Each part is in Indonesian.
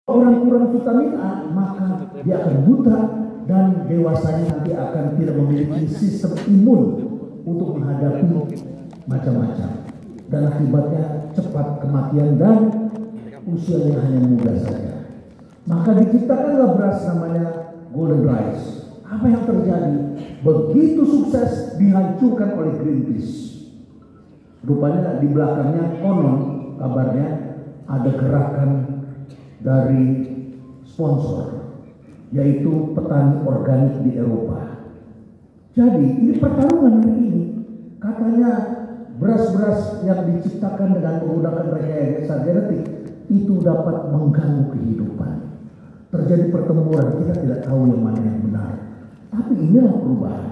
orang kurang vitamin A, maka dia akan buta dan dewasanya nanti akan tidak memiliki sistem imun untuk menghadapi macam-macam. Dan akibatnya cepat kematian dan usianya hanya muda saja. Maka diciptakanlah beras namanya golden rice. Apa yang terjadi? Begitu sukses dihancurkan oleh Greenpeace. Rupanya di belakangnya konon kabarnya ada gerakan dari sponsor, yaitu petani organik di Eropa. Jadi ini pertarungan hari ini. Katanya beras-beras yang diciptakan dengan menggunakan rekayasa genetik itu dapat mengganggu kehidupan. Terjadi pertempuran, kita tidak tahu yang mana yang benar. Tapi inilah perubahan.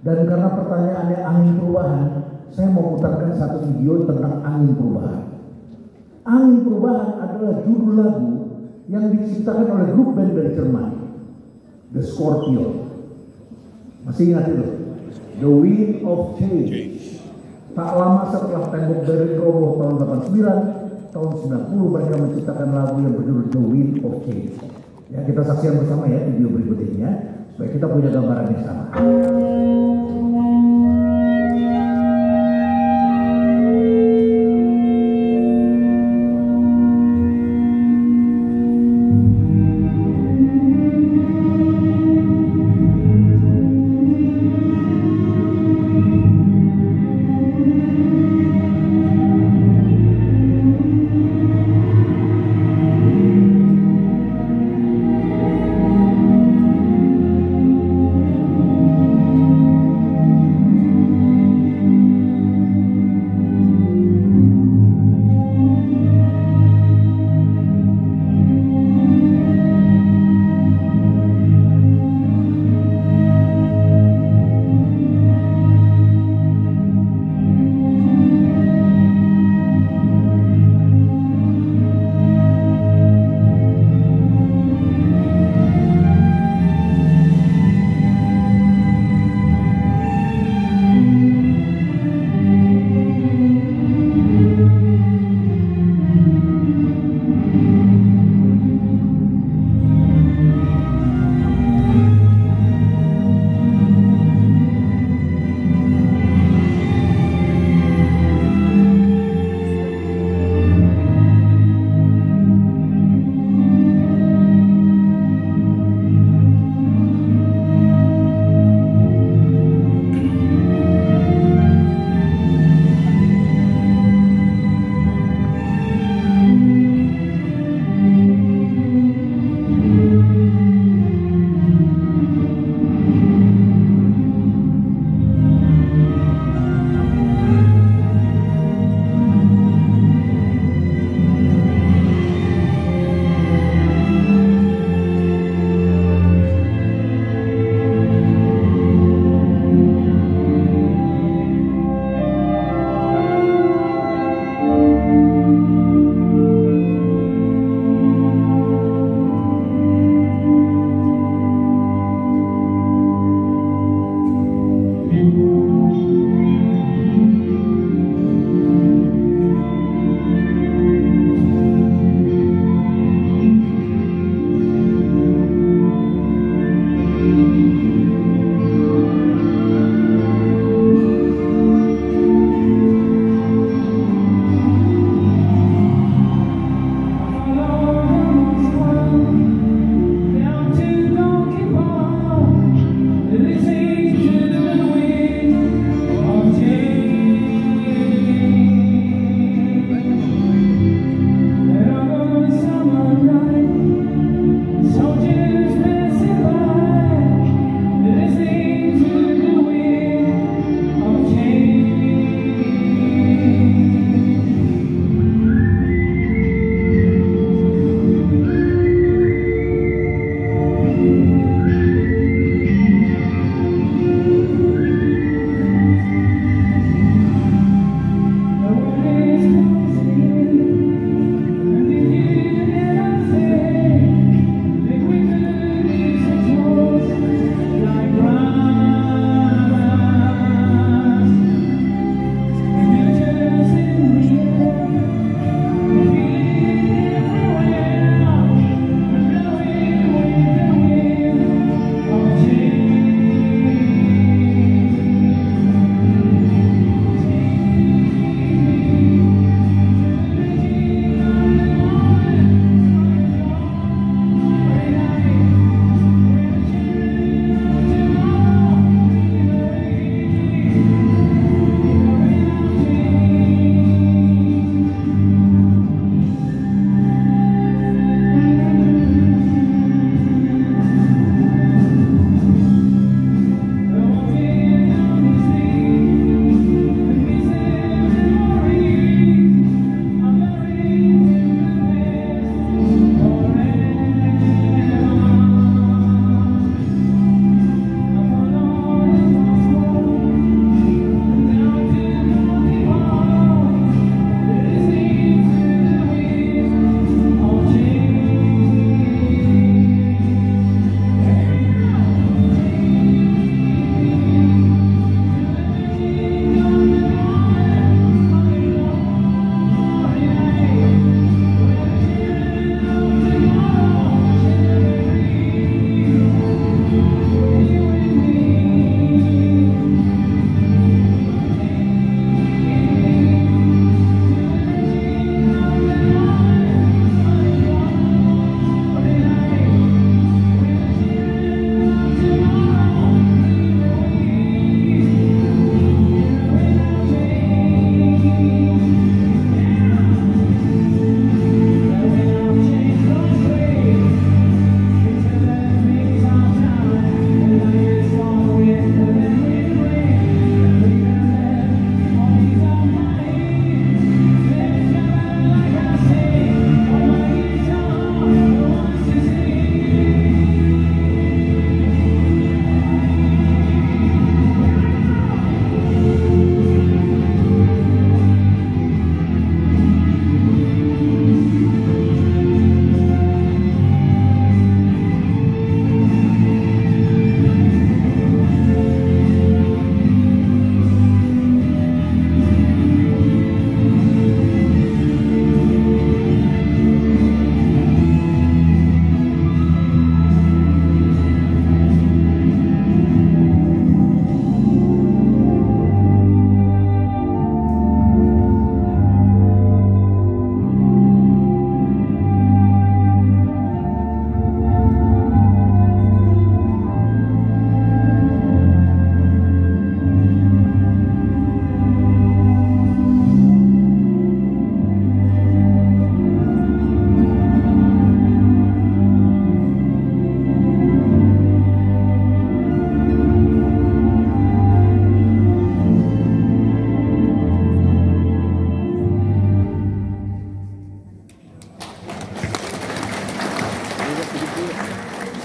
Dan karena pertanyaannya angin perubahan, saya mau putarkan satu video tentang angin perubahan. Angin perubahan adalah judul lagu yang diciptakan oleh grup band dari Jerman, The Scorpion. Masih ingat itu? The Wind of Change. Tak lama setelah tembok Berlin roboh tahun 89, tahun 90 mereka menciptakan lagu yang berjudul The Wind of Change. Ya, kita saksikan bersama ya video berikut ini ya, supaya kita punya gambaran yang sama.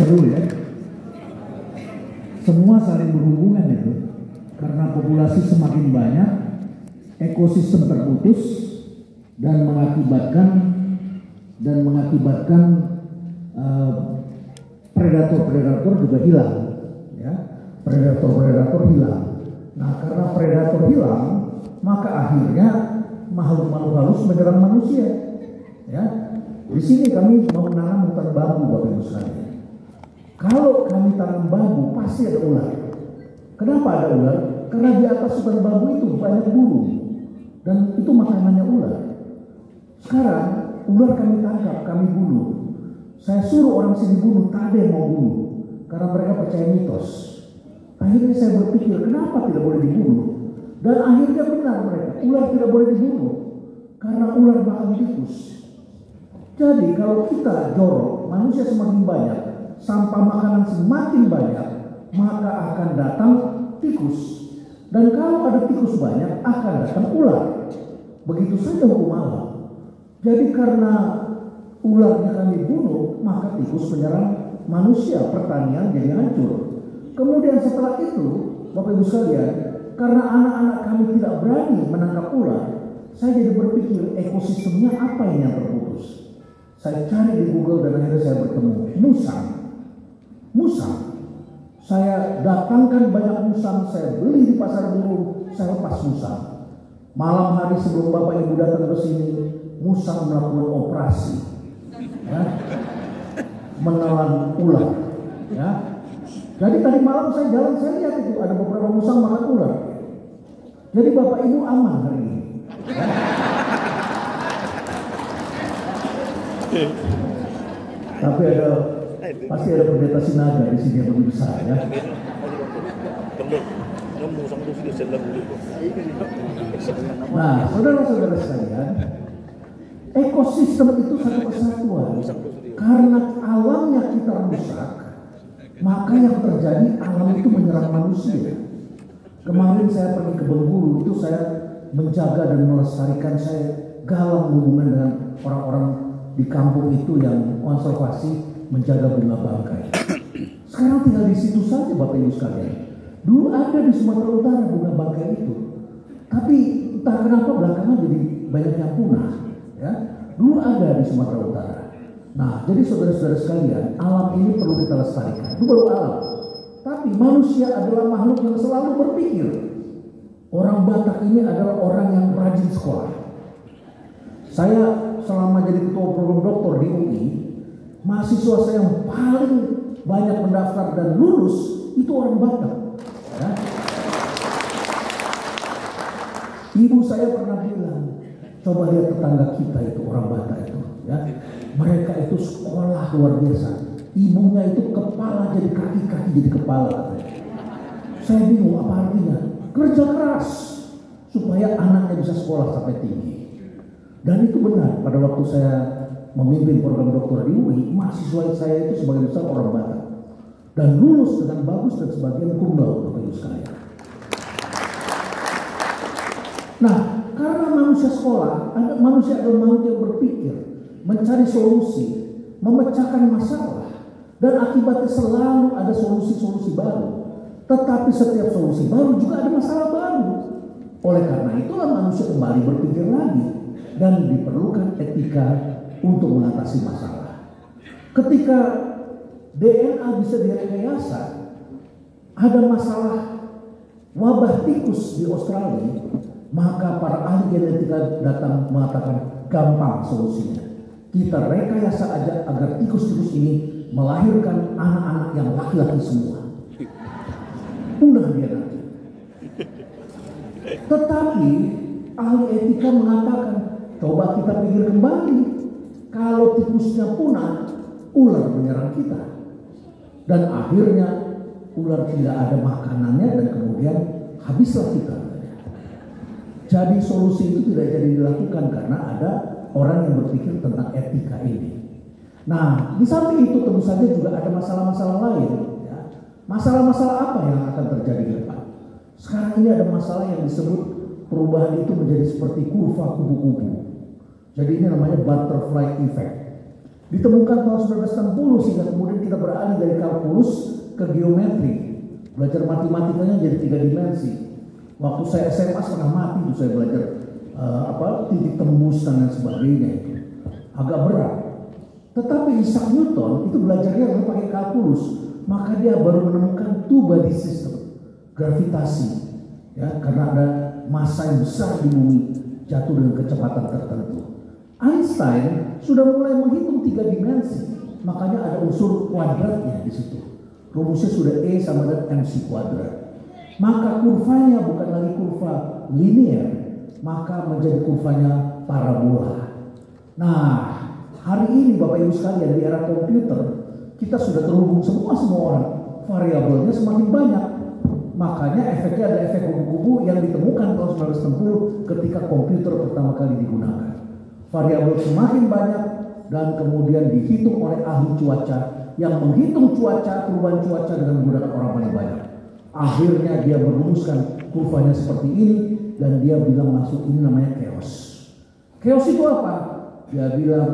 seru ya. Semua saling berhubungan itu. Karena populasi semakin banyak, ekosistem terputus dan mengakibatkan predator-predator juga hilang, ya. Predator-predator hilang. Nah, karena predator hilang, maka akhirnya makhluk-makhluk halus menyerang manusia. Ya, di sini kami mau menanam hutan bambu, Bapak Ibu sekalian. Kalau kami tanam bambu, pasti ada ular. Kenapa ada ular? Karena di atas hutan bambu itu banyak burung, dan itu makanannya ular. Sekarang ular kami tangkap, kami bunuh. Saya suruh orang sini bunuh, tak ada yang mau bunuh, karena mereka percaya mitos. Akhirnya saya berpikir, kenapa tidak boleh dibunuh? Dan akhirnya benar mereka, ular tidak boleh dibunuh, karena ular makan tikus. Jadi kalau kita jorok, manusia semakin banyak, sampah makanan semakin banyak, maka akan datang tikus. Dan kalau ada tikus banyak, akan datang ular. Begitu saja hukum alam. Jadi karena ularnya kami bunuh, maka tikus menyerang manusia, pertanian jadi hancur. Kemudian setelah itu, Bapak Ibu sekalian, karena anak-anak kami tidak berani menangkap ular, saya jadi berpikir ekosistemnya apa ini yang terputus. Saya cari di Google dan akhirnya saya bertemu musang. Saya datangkan banyak musang, saya beli di pasar burung, saya lepas musang. Malam hari sebelum Bapak Ibu datang ke sini, musang melakukan operasi, ya, menelan ular. Ya. Jadi tadi malam saya jalan, saya lihat itu ada beberapa musang makan ular. Jadi Bapak Ibu aman hari ini. Ya. Tapi pasti ada pendeta sinaga di sini yang lebih besar ya. Nah, saudara-saudara sekalian, ekosistem itu satu kesatuan. Karena alamnya kita rusak, maka yang terjadi alam itu menyerang manusia. Kemarin saya pergi ke Bengkulu, itu saya menjaga dan melestarikan, saya galang hubungan dengan orang-orang di kampung itu yang konservasi menjaga bunga bangkai. Sekarang tinggal di situ saja Bapak Ibu sekalian. Dulu ada di Sumatera Utara bunga bangkai itu, tapi entah kenapa belakangan jadi banyak yang punah. Ya, dulu ada di Sumatera Utara. Nah, jadi saudara-saudara sekalian, alam ini perlu kita lestarikan. Itu baru alam. Tapi manusia adalah makhluk yang selalu berpikir. Orang Batak ini adalah orang yang rajin sekolah. Saya selama jadi ketua program doktor di UI, mahasiswa saya yang paling banyak mendaftar dan lulus itu orang Batak. Ya. Ibu saya pernah bilang, coba lihat tetangga kita itu orang Batak itu. Ya. Mereka itu sekolah luar biasa. Ibunya itu kepala jadi kaki, kaki jadi kepala. Saya bingung apa artinya. Kerja keras supaya anaknya bisa sekolah sampai tinggi. Dan itu benar. Pada waktu saya memimpin program doktor di UI, mahasiswa saya itu sebagian besar orang Batak. Dan lulus dengan bagus dan sebagian cum laude, Bapak Ibu sekalian. Nah, karena manusia sekolah, manusia adalah makhluk yang berpikir, mencari solusi, memecahkan masalah. Dan akibatnya selalu ada solusi-solusi baru. Tetapi setiap solusi baru juga ada masalah baru. Oleh karena itulah manusia kembali berpikir lagi. Dan diperlukan etika untuk mengatasi masalah. Ketika DNA bisa direkayasa, ada masalah wabah tikus di Australia, maka para ahli genetika datang mengatakan gampang solusinya. Kita rekayasa aja agar tikus-tikus ini melahirkan anak-anak yang laki-laki semua. Punah dia nanti. Tetapi ahli etika mengatakan, coba kita pikir kembali. Kalau tikusnya punah, ular menyerang kita. Dan akhirnya ular tidak ada makanannya dan kemudian habislah kita. Jadi solusi itu tidak jadi dilakukan karena ada orang yang berpikir tentang etika ini. Nah, di samping itu tentu saja juga ada masalah-masalah lain. Ya. Masalah-masalah apa yang akan terjadi ke depan? Sekarang ini ada masalah yang disebut perubahan itu menjadi seperti kurva kubu-kubu. Jadi ini namanya butterfly effect. Ditemukan tahun 1960 sehingga kemudian kita beralih dari kalkulus ke geometri. Belajar matematikanya jadi 3 dimensi. Waktu saya SMA setengah mati itu saya belajar titik tembus dan lain sebagainya. Agak berat. Tetapi Isaac Newton itu belajarnya pakai kalkulus, maka dia baru menemukan two body system, gravitasi. Ya, karena ada massa yang besar di bumi jatuh dengan kecepatan tertentu. Einstein sudah mulai menghitung 3 dimensi, makanya ada unsur kuadratnya di situ. Rumusnya sudah E sama dengan MC kuadrat. Maka kurvanya bukan lagi kurva linear, maka menjadi kurvanya parabola. Nah, hari ini Bapak Ibu sekalian di era komputer, kita sudah terhubung semua orang. Variabelnya semakin banyak. Makanya efeknya ada efek kubu-kubu yang ditemukan tahun 1960 ketika komputer pertama kali digunakan. Variabel semakin banyak dan kemudian dihitung oleh ahli cuaca yang menghitung cuaca, perubahan cuaca dengan menggunakan orang paling banyak. Akhirnya dia merumuskan kurvanya seperti ini dan dia bilang masuk ini namanya chaos. Chaos itu apa? Dia bilang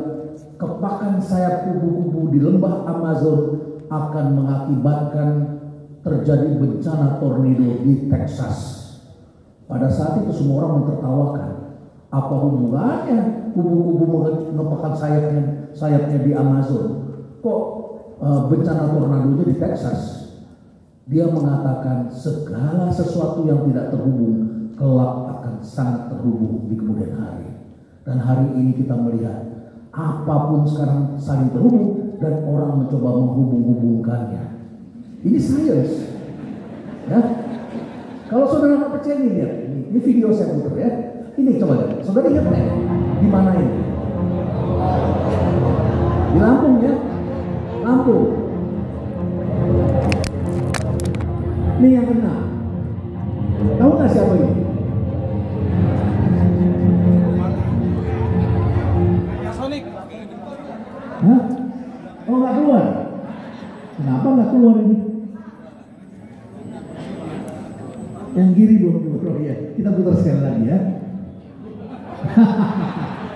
kepakan sayap kubu-kubu di lembah Amazon akan mengakibatkan terjadi bencana tornado di Texas. Pada saat itu semua orang mentertawakan. Apa hubungannya kubu-kubu mengepakkan sayapnya di Amazon? Kok bencana tornado di Texas? Dia mengatakan segala sesuatu yang tidak terhubung kelak akan sangat terhubung di kemudian hari. Dan hari ini kita melihat apapun sekarang saling terhubung dan orang mencoba menghubung-hubungkannya. Ini sains, ya. Kalau saudara nggak percaya nih lihat, ini video saya putar ya. Ini coba lihat, saudara lihat di mana ini? Di Lampung ya, Lampung. Ini yang kena. Tahu nggak siapa ini? Hah? Oh nggak keluar? Kenapa nggak keluar ini? Yang kiri belum keluar ya. Kita putar sekali lagi ya.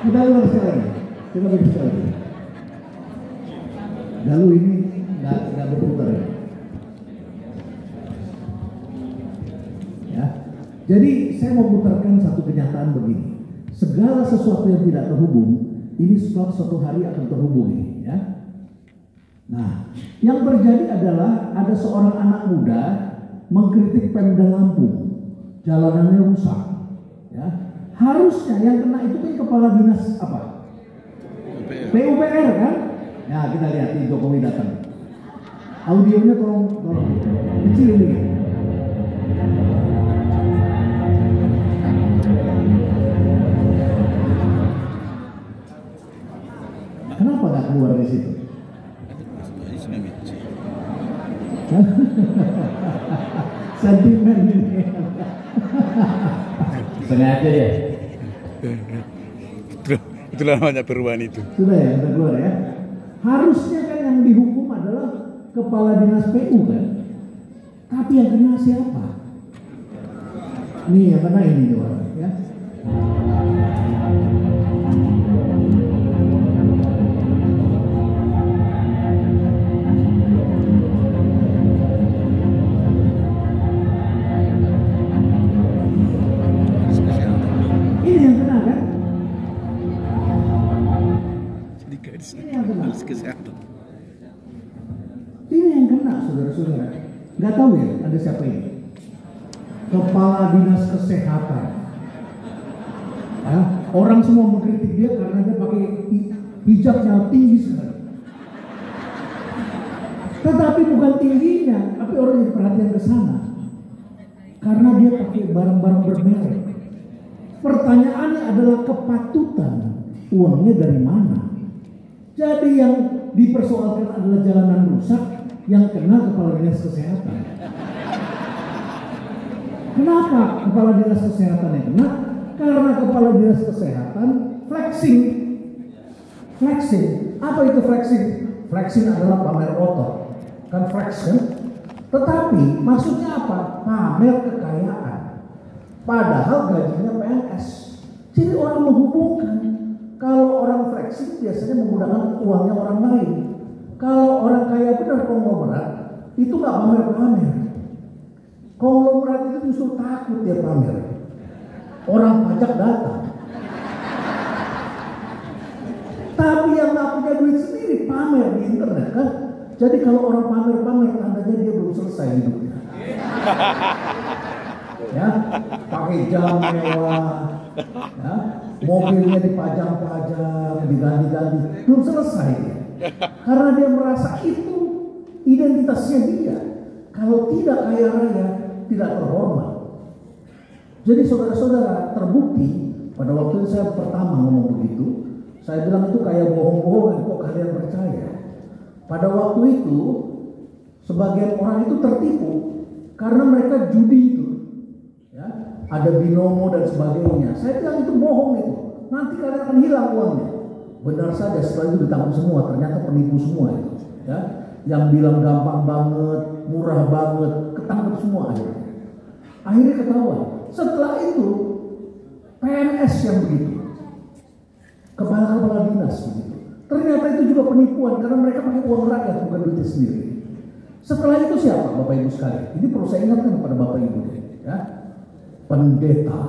Kita putar sekali lagi. Kita putar sekali lagi. Lalu ini nggak berputar ya. Ya. Jadi saya mau putarkan satu kenyataan begini. Segala sesuatu yang tidak terhubung ini suatu hari akan terhubung ini, ya. Nah, yang terjadi adalah ada seorang anak muda mengkritik Pemda Lampung, jalanannya rusak, ya. Harusnya yang kena itu kan kepala dinas apa? PUPR kan? Ya kita lihat ini Jokowi datang. Audionya tolong kecil ini. Kenapa nggak keluar dari situ? Sentimen ini. Sengaja ya. Itulah banyak perubahan itu. Sudah ya, kita keluar ya. Harusnya kan yang dihukum adalah kepala dinas PU kan. Tapi yang kena siapa? Nih yang kena ini tuh ya. Ini yang kena kan? Ini yang kena. Ini yang kena, saudara-saudara. Nggak tahu ya, ada siapa ini? Kepala Dinas Kesehatan. Ya, orang semua mengkritik dia karena dia pakai hijabnya tinggi sekali. Tetapi bukan tingginya, tapi orang yang perhatian ke sana. Karena dia pakai barang-barang bermerek. Pertanyaannya adalah kepatutan. Uangnya dari mana? Jadi yang dipersoalkan adalah jalanan rusak, yang kena kepala dinas kesehatan. Kenapa kepala dinas kesehatan yang kena? Karena kepala dinas kesehatan flexing. Flexing. Apa itu flexing? Flexing adalah pamer otot. Kan flex kan? Tetapi maksudnya apa? Pamer kekayaan. Padahal gajinya PNS. Jadi orang menghubungkan Kalau orang flexing biasanya menggunakan uangnya orang lain. Kalau orang kaya benar konglomerat, itu nggak pamer-pamer. Konglomerat itu justru takut dia pamer. Orang pajak datang. Tapi yang nggak punya duit sendiri pamer di internet kan. Jadi kalau orang pamer-pamer, tandanya dia belum selesai hidupnya. Ya, pakai jam mewah, ya, mobilnya dipajang-pajang, diganti-ganti, belum selesai dia. Karena dia merasa itu identitasnya dia. Kalau tidak kaya raya, tidak terhormat. Jadi saudara-saudara, terbukti pada waktu itu saya pertama ngomong begitu, saya bilang itu kayak bohong-bohongan, kok kalian percaya? Pada waktu itu, sebagian orang itu tertipu karena mereka judi itu. Ya, ada binomo dan sebagainya. Saya bilang itu bohong itu. Nanti kalian akan hilang uangnya. Benar saja, setelah itu ditangkap semua. Ternyata penipu semua itu. Ya, yang bilang gampang banget, murah banget, ketangkep semua akhirnya. Akhirnya ketahuan. Setelah itu PNS yang begitu, kepala-kepala dinas begitu. Ternyata itu juga penipuan karena mereka pakai uang rakyat bukan duitnya sendiri. Setelah itu siapa Bapak Ibu sekalian? Ini perlu saya ingatkan kepada Bapak Ibu, ya. Pendeta.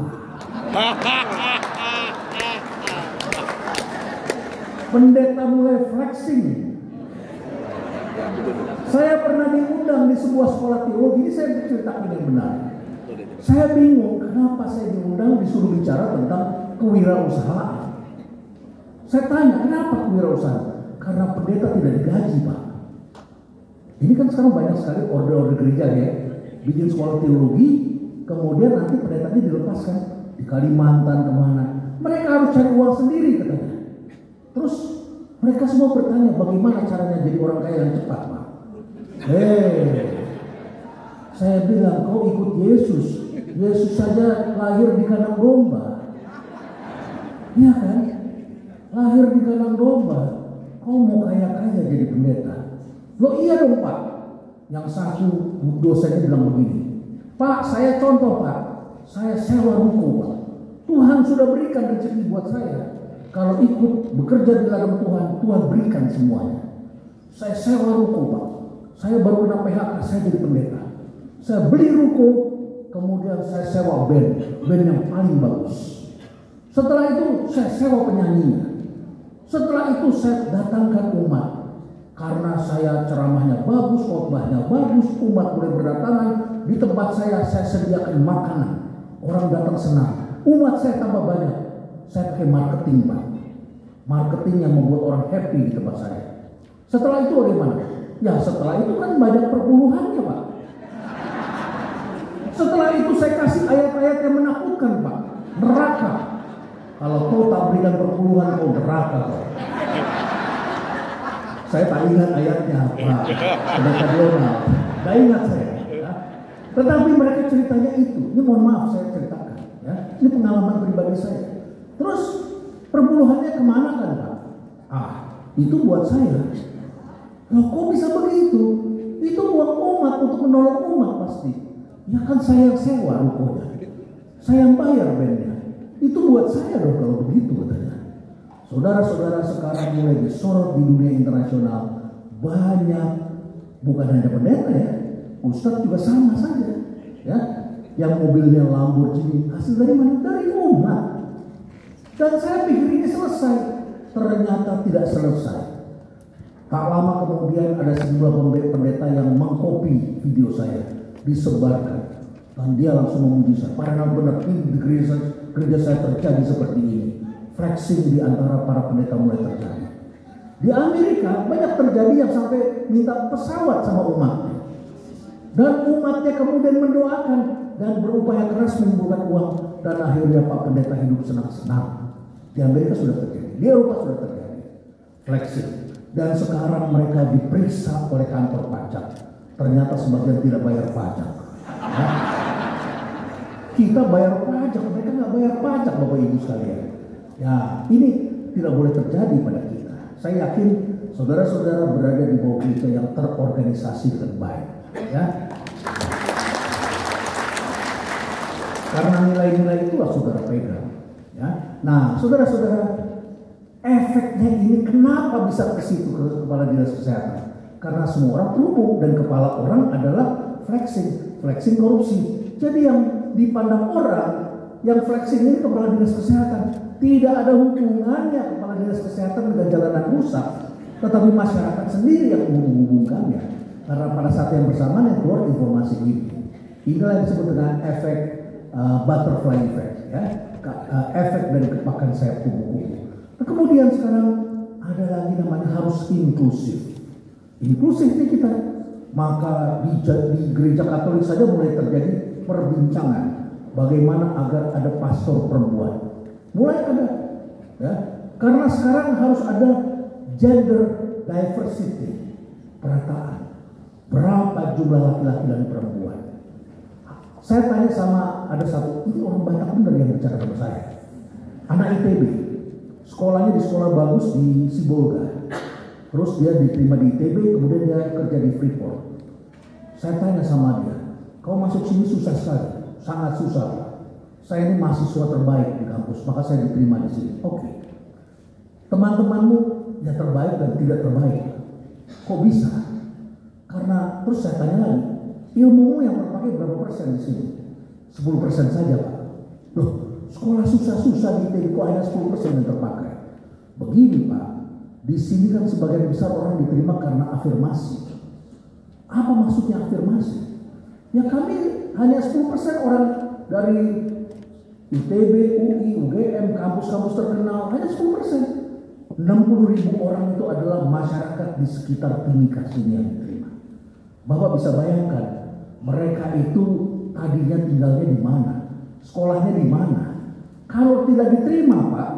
Pendeta mulai flexing. Saya pernah diundang di sebuah sekolah teologi, ini saya berceritakan yang benar. Saya bingung kenapa saya diundang disuruh bicara tentang kewirausahaan. Saya tanya, kenapa kewirausahaan? Karena pendeta tidak digaji, Pak. Ini kan sekarang banyak sekali order-order gereja ya, bikin sekolah teologi, kemudian nanti pendetanya dilepaskan di Kalimantan kemana. Mereka harus cari uang sendiri katanya. Terus mereka semua bertanya bagaimana caranya jadi orang kaya yang cepat, Pak. Saya bilang kau ikut Yesus. Yesus saja lahir di kandang domba. Iya kan? Lahir di kandang domba. Kau mau kaya-kaya jadi pendeta? Loh iya dong Pak. Yang satu dosennya bilang begini. Pak, saya contoh Pak. Saya sewa ruko Pak. Tuhan sudah berikan rezeki buat saya. Kalau ikut bekerja di ladang Tuhan, Tuhan berikan semuanya. Saya sewa ruko Pak. Saya baru kena PHK, saya jadi pendeta. Saya beli ruko, kemudian saya sewa band yang paling bagus. Setelah itu saya sewa penyanyinya. Setelah itu saya datangkan umat. Karena saya ceramahnya bagus, khotbahnya bagus, umat mulai berdatangan. Di tempat saya sediakan makanan. Orang datang senang. Umat saya tambah banyak. Saya pakai marketing Pak. Marketing yang membuat orang happy di tempat saya. Setelah itu bagaimana? Ya setelah itu kan banyak perpuluhannya Pak. Setelah itu saya kasih ayat-ayat yang menakutkan Pak. Neraka. Kalau kau tak berikan perpuluhan, kau neraka Pak. Saya tak ingat ayatnya Pak. Pendeta Donald. Tak ingat saya. Ya. Tetapi mereka ceritanya itu. Ini mohon maaf saya ceritakan. Ya. Ini pengalaman pribadi saya. Terus perpuluhannya kemana kan Pak? Itu buat saya. Loh kok bisa begitu? Itu buat umat untuk menolong umat pasti. Ya kan saya yang sewa rukonya. Saya yang bayar bandnya. Itu buat saya dong kalau begitu katanya. Saudara-saudara sekarang mulai disorot di dunia internasional. Banyak, bukan hanya pendeta ya. Ustadz juga sama saja. Ya, yang mobilnya Lamborghini hasil dari mana? Dari umat. Dan saya pikir ini selesai. Ternyata tidak selesai. Tak lama kemudian ada sejumlah pendeta yang mengcopy video saya, disebarkan, dan dia langsung memuji saya. Padahal benar ini di gereja saya terjadi seperti ini. Flexing di antara para pendeta mulai terjadi. Di Amerika banyak terjadi yang sampai minta pesawat sama umatnya, dan umatnya kemudian mendoakan dan berupaya keras mengumpulkan uang, dan akhirnya Pak Pendeta hidup senang-senang. Di Amerika sudah terjadi, di Eropa sudah terjadi flexing. Dan sekarang mereka diperiksa oleh kantor pajak. Ternyata sebagian tidak bayar pajak. Ya. Kita bayar pajak, mereka nggak bayar pajak Bapak Ibu sekalian. Ya, ini tidak boleh terjadi pada kita. Saya yakin saudara-saudara berada di bawah kita yang terorganisasi dengan baik. Ya. Karena nilai-nilai itulah saudara pegang. Ya. Nah, saudara-saudara, Efeknya ini kenapa bisa ke situ ke kepala dinas kesehatan? Karena semua orang terhubung dan kepala orang adalah flexing korupsi. Jadi yang dipandang orang yang flexing ini kepala dinas kesehatan, tidak ada hubungannya kepala dinas kesehatan dengan jalanan rusak, tetapi masyarakat sendiri yang menghubungkannya. Karena pada saat yang bersamaan yang keluar informasi ini. Inilah yang disebut dengan efek butterfly effect, ya, efek dari kepakan sayap kupu-kupu. Nah, kemudian sekarang ada lagi namanya harus inklusif. Inklusif ini kita, maka di gereja Katolik saja mulai terjadi perbincangan bagaimana agar ada pastor perempuan. Mulai ada, ya, karena sekarang harus ada gender diversity, perataan. Berapa jumlah laki-laki dan perempuan? Saya tanya sama ada satu, ini orang Batak benar yang bicara sama saya. Anak ITB, sekolahnya di sekolah bagus di Sibolga. Terus dia diterima di ITB, kemudian dia kerja di Freeport. Saya tanya sama dia, kau masuk sini susah sekali, sangat susah. Saya ini mahasiswa terbaik di kampus, maka saya diterima di sini. Oke. Teman-temanmu ya terbaik dan tidak terbaik. Kok bisa? Karena terus saya tanya lagi, ilmumu yang terpakai berapa persen di sini? 10% saja, Pak. Loh, sekolah susah-susah di ITB kok hanya 10% yang terpakai? Begini, Pak. Di sini kan sebagian besar orang diterima karena afirmasi. Apa maksudnya afirmasi? Ya kami hanya 10% orang dari ITB, UI, UGM, kampus-kampus terkenal, hanya 10%. 60.000 orang itu adalah masyarakat di sekitar klinik ini yang diterima. Bapak bisa bayangkan, mereka itu tadinya tinggalnya di mana, sekolahnya di mana. Kalau tidak diterima, Pak,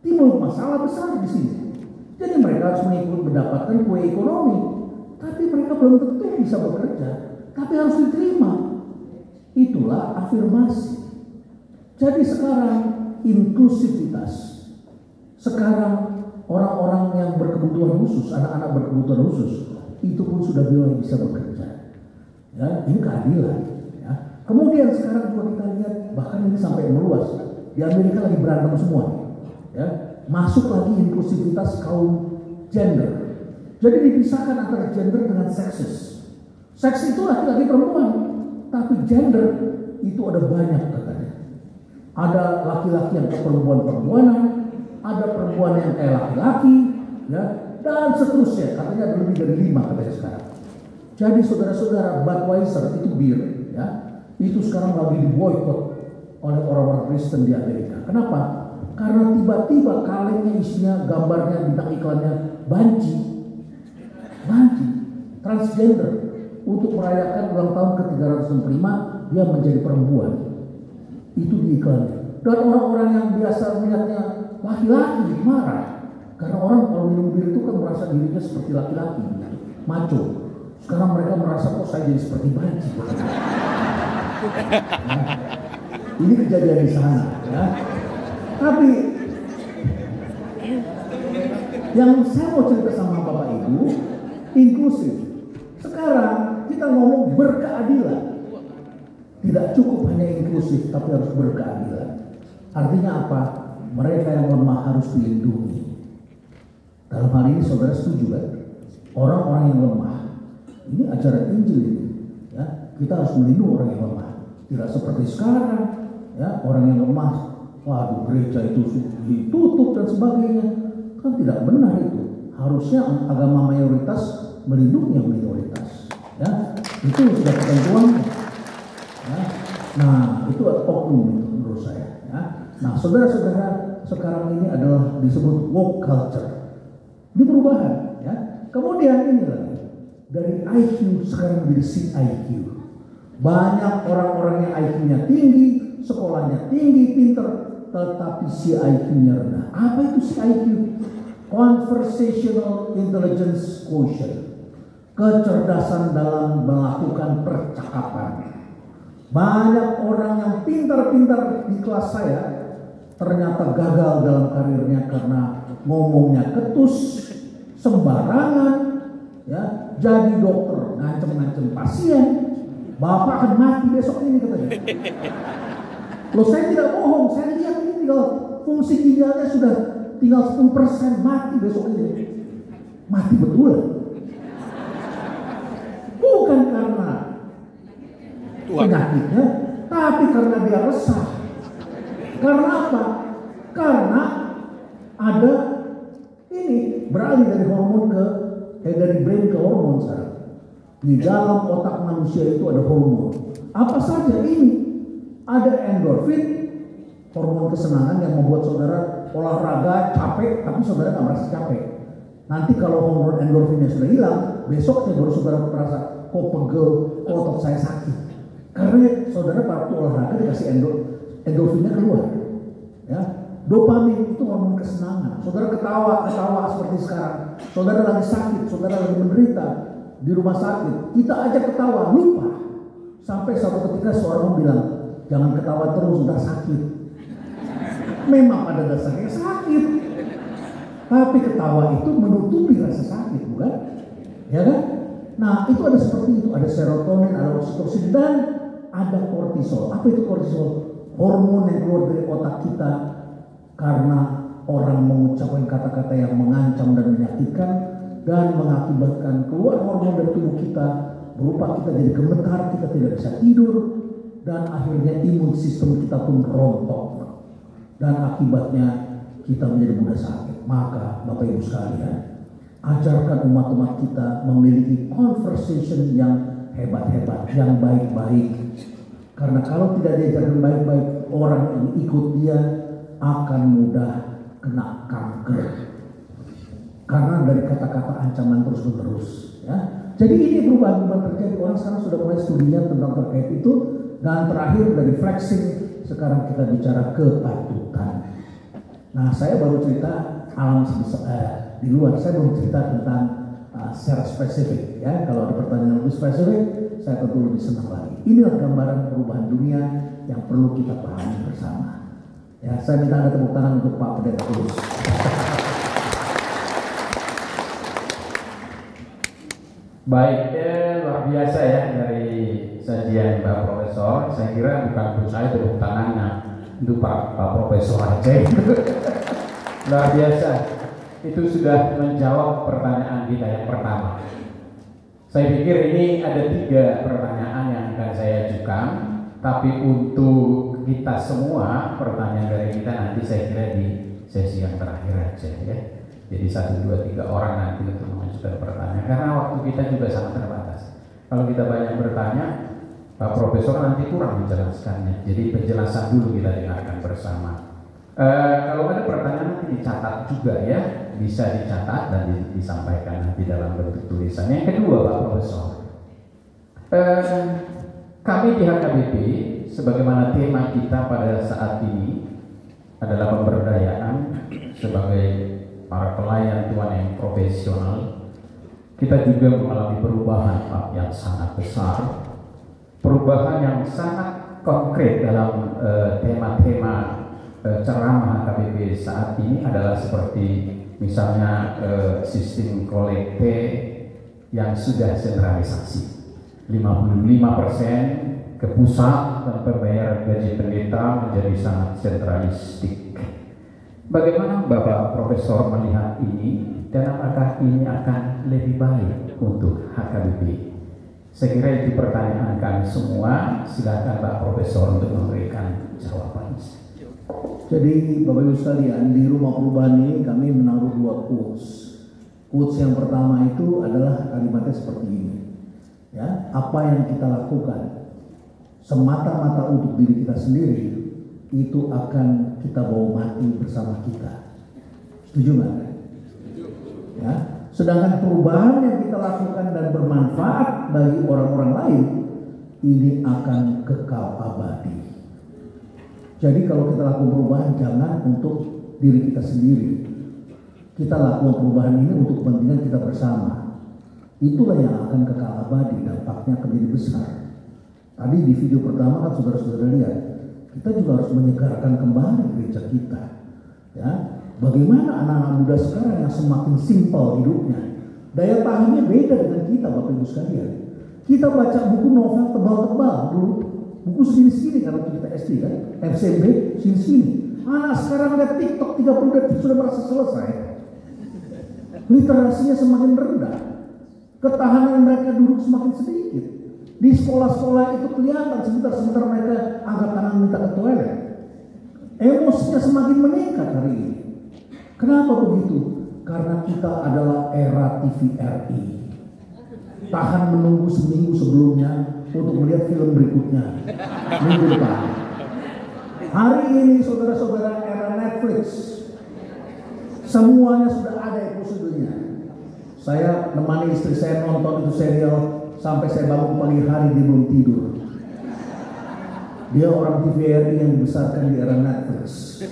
timbul masalah besar di sini. Jadi mereka harus mendapatkan kue ekonomi, tapi mereka belum tentu bisa bekerja, tapi harus diterima. Itulah afirmasi. Jadi sekarang inklusivitas. Sekarang orang-orang yang berkebutuhan khusus, anak-anak berkebutuhan khusus, itu pun sudah bisa bekerja. Ya, ini keadilan. Ya. Kemudian sekarang juga kita lihat, bahkan ini sampai meluas. Di Amerika lagi berantem semua. Ya. Masuk lagi inklusivitas kaum gender. Jadi dipisahkan antara gender dengan seksis. Seks itu laki-laki perempuan, tapi gender itu ada banyak katanya. Ada laki-laki yang perempuan-perempuanan, ada perempuan yang kayak laki-laki, ya, dan seterusnya. Katanya ada lebih dari 5 katanya sekarang. Jadi saudara-saudara, Budweiser itu bir, ya, itu sekarang lagi diboykot oleh orang-orang Kristen di Amerika. Kenapa? Karena tiba-tiba kalengnya isinya gambarnya bintang iklannya banci, transgender, untuk merayakan ulang tahun ke-365 dia menjadi perempuan. Itu di iklannya. Dan orang-orang yang biasa melihatnya laki-laki marah, karena orang kalau minum bir itu kan merasa dirinya seperti laki-laki, maco. Sekarang mereka merasa kok saya jadi seperti banci. Nah, ini kejadian di sana, ya. Tapi yang saya mau cerita sama Bapak Ibu, inklusif. Sekarang kita ngomong berkeadilan. Tidak cukup hanya inklusif, tapi harus berkeadilan. Artinya apa? Mereka yang lemah harus dilindungi. Dalam hal ini saudara setuju kan? Orang-orang yang lemah. Ini ajaran Injil ini. Ya, kita harus melindungi orang yang lemah. Tidak seperti sekarang, ya, orang yang lemah, waduh gereja itu ditutup dan sebagainya. Kan tidak benar itu. Harusnya agama mayoritas melindungi yang minoritas. Ya, itu sudah ketentuannya. Ya. Nah, itu oknum menurut saya. Ya. Nah, saudara-saudara, sekarang ini adalah disebut woke culture. Ini perubahan. Ya. Kemudian ini lagi, dari IQ sekarang menjadi CIQ. Banyak orang-orang yang IQ-nya tinggi, sekolahnya tinggi, pinter, tetapi CIQ-nya rendah. Apa itu CIQ? Conversational Intelligence Quotient. Kecerdasan dalam melakukan percakapan. Banyak orang yang pintar-pintar di kelas saya ternyata gagal dalam karirnya karena ngomongnya ketus, sembarangan, ya, jadi dokter ngancem-ngancem pasien. Bapak akan mati besok ini katanya. Loh, saya tidak bohong, saya lihat ini kalau fungsi ginjalnya sudah tinggal 10% mati besok ini. Mati betul. Bukan karena penyakitnya, tapi karena dia resah. Karena apa? Karena ada ini beralih dari hormon dari brain ke hormon sekarang. Di dalam otak manusia itu ada hormon. Apa saja ini? Ada endorfin, hormon kesenangan yang membuat saudara olahraga capek, tapi saudara nggak merasa capek. Nanti kalau hormon endorfinnya sudah hilang, besoknya baru saudara merasa kok pegel, kok otot saya sakit. Karena saudara waktu olahraga dikasih endorfinnya keluar. Ya, dopamin itu hormon kesenangan. Saudara ketawa seperti sekarang. Saudara lagi sakit, saudara lagi menderita di rumah sakit. Kita ajak ketawa, lupa. Sampai suatu ketika seorang bilang, jangan ketawa terus, sudah sakit. Memang pada dasarnya sakit, tapi ketawa itu menutupi rasa sakit, bukan? Ya kan? Nah, itu ada seperti itu, ada serotonin, ada oksitosin, dan ada kortisol. Apa itu kortisol? Hormon yang keluar dari otak kita karena orang mengucapkan kata-kata yang mengancam dan menyakitkan dan mengakibatkan keluar hormon dari tubuh kita berupa kita jadi gemetar, kita tidak bisa tidur, dan akhirnya imun sistem kita pun rontok, dan akibatnya kita menjadi mudah sakit. Maka Bapak Ibu sekalian, ajarkan umat-umat kita memiliki conversation yang hebat-hebat, yang baik-baik. Karena kalau tidak diajarkan baik-baik, orang yang ikut dia akan mudah kena kanker. Karena dari kata-kata ancaman terus-menerus. Ya. Jadi ini perubahan-perubahan terjadi. Orang sekarang sudah mulai studinya tentang terkait itu. Dan terakhir dari flexing, sekarang kita bicara kepatutan. Nah, saya baru cerita alam di luar. Saya belum cerita tentang secara spesifik. Ya, kalau ada pertanyaan lebih spesifik, saya tentu lebih senang lagi. Inilah gambaran perubahan dunia yang perlu kita pahami bersama. Ya, saya minta ada tepuk tangan untuk Pak Pendeta Tulus. Baik, luar biasa ya dari sajian Pak Profesor. Saya kira bukan untuk saya tepuk tangannya, untuk Pak Profesor aja. Luar biasa. Itu sudah menjawab pertanyaan kita yang pertama. Saya pikir ini ada 3 pertanyaan yang akan saya ajukan, tapi untuk kita semua pertanyaan dari kita nanti saya kira di sesi yang terakhir aja ya. Jadi 1, 2, 3 orang nanti untuk mengajukan pertanyaan, karena waktu kita juga sangat terbatas. Kalau kita banyak bertanya, Pak Profesor nanti kurang menjelaskannya. Jadi penjelasan dulu kita dengarkan bersama. Kalau ada pertanyaan nanti dicatat juga ya, bisa dicatat dan disampaikan nanti dalam bentuk tulisan. Yang kedua, Pak Profesor, kami di HKBP sebagaimana tema kita pada saat ini adalah pemberdayaan sebagai para pelayan Tuhan yang profesional. Kita juga mengalami perubahan Pak yang sangat besar, perubahan yang sangat konkret dalam tema-tema ceramah HKBP saat ini adalah seperti misalnya sistem kolekte yang sudah sentralisasi, 55% ke pusat dan pembayaran gaji pendeta menjadi sangat sentralistik. Bagaimana Bapak Profesor melihat ini dan apakah ini akan lebih baik untuk HKBP? Saya kira itu pertanyaan kami semua. Silakan Pak Profesor untuk memberikan jawaban. Jadi Bapak Ibu sekalian, di rumah perubahan ini kami menaruh 2 quotes. Quotes yang pertama itu adalah kalimatnya seperti ini. Ya, apa yang kita lakukan semata-mata untuk diri kita sendiri, itu akan kita bawa mati bersama kita. Setuju nggak? Ya. Sedangkan perubahan yang kita lakukan dan bermanfaat bagi orang-orang lain, ini akan kekal abadi. Jadi kalau kita lakukan perubahan, jangan untuk diri kita sendiri. Kita lakukan perubahan ini untuk kepentingan kita bersama. Itulah yang akan kekal abadi, dampaknya akan jadi besar. Tadi di video pertama kan saudara-saudara lihat, kita juga harus menyegarkan kembali gereja kita. Ya, bagaimana anak-anak muda sekarang yang semakin simpel hidupnya, daya tahannya beda dengan kita, Bapak Ibu sekalian. Kita baca buku novel tebal-tebal dulu, buku segini-segini karena kita SD kan, FCB segini-segini. Anak sekarang lihat TikTok 30 detik sudah merasa selesai. Literasinya semakin rendah. Ketahanan mereka duduk semakin sedikit. Di sekolah-sekolah itu kelihatan sebentar-sebentar mereka angkat tangan minta ke toilet. Emosinya semakin meningkat hari ini. Kenapa begitu? Karena kita adalah era TVRI. Tahan menunggu seminggu sebelumnya untuk melihat film berikutnya minggu depan. Hari ini saudara-saudara era Netflix, semuanya sudah ada episodenya. Saya nemani istri saya nonton itu serial sampai saya bangun pagi hari dia belum tidur. Dia orang TVRI yang dibesarkan di era Netflix.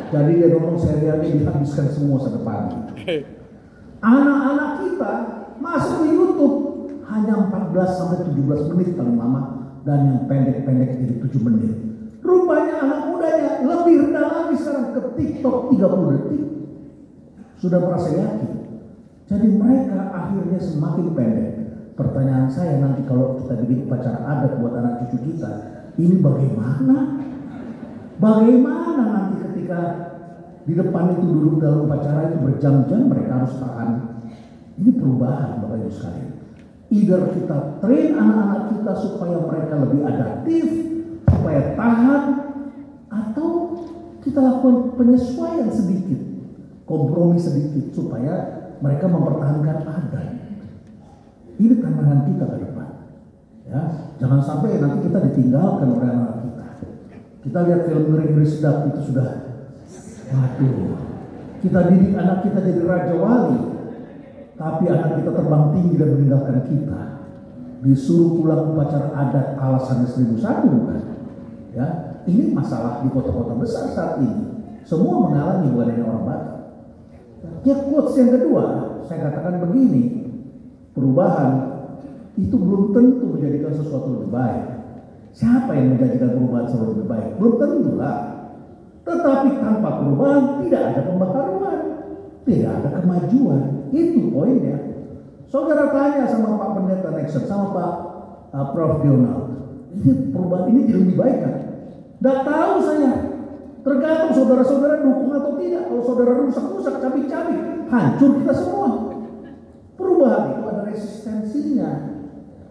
Jadi dia nonton serialnya dihabiskan semua sampai pagi. Anak-anak kita masuk ke YouTube hanya 14 sampai 17 menit paling lama, dan yang pendek-pendek jadi 7 menit. Rupanya anak mudanya lebih rendah lagi sekarang ke TikTok 30 detik. Sudah merasa yakin. Jadi mereka akhirnya semakin pendek. Pertanyaan saya nanti kalau kita bikin upacara adat buat anak cucu kita, ini bagaimana? Bagaimana nanti ketika di depan itu duduk dalam upacara itu berjam-jam mereka harus tahan? Ini perubahan Bapak Ibu sekalian. Either kita train anak-anak kita supaya mereka lebih adaptif, supaya tahan, atau kita lakukan penyesuaian sedikit, kompromi sedikit supaya mereka mempertahankan adat. Ini tantangan kita ke depan. Ya, jangan sampai nanti kita ditinggalkan oleh anak kita. Kita lihat film ngeri-ngeri sedap itu sudah, waduh, kita didik anak kita jadi raja wali, tapi anak kita terbang tinggi dan meninggalkan kita. Disuruh pulang upacara adat alasannya 1001 bukan? Ya, ini masalah di kota-kota besar saat ini. Semua mengalami, bukan hanya orang Batak. Ya, quotes yang kedua, saya katakan begini, perubahan itu belum tentu menjadikan sesuatu lebih baik. Siapa yang menjadikan perubahan selalu lebih baik? Belum tentu lah. Tetapi tanpa perubahan tidak ada pembaharuan, tidak ada kemajuan. Itu poinnya. Saudara tanya sama Pak Pendeta Nexon, sama Pak Prof. Donald, ini perubahan ini jadi lebih baik kan? Tidak tahu saya. Tergantung saudara-saudara dukung atau tidak. Kalau saudara rusak-rusak, cabik-cabik, hancur kita semua. Perubahan itu ada resistensinya.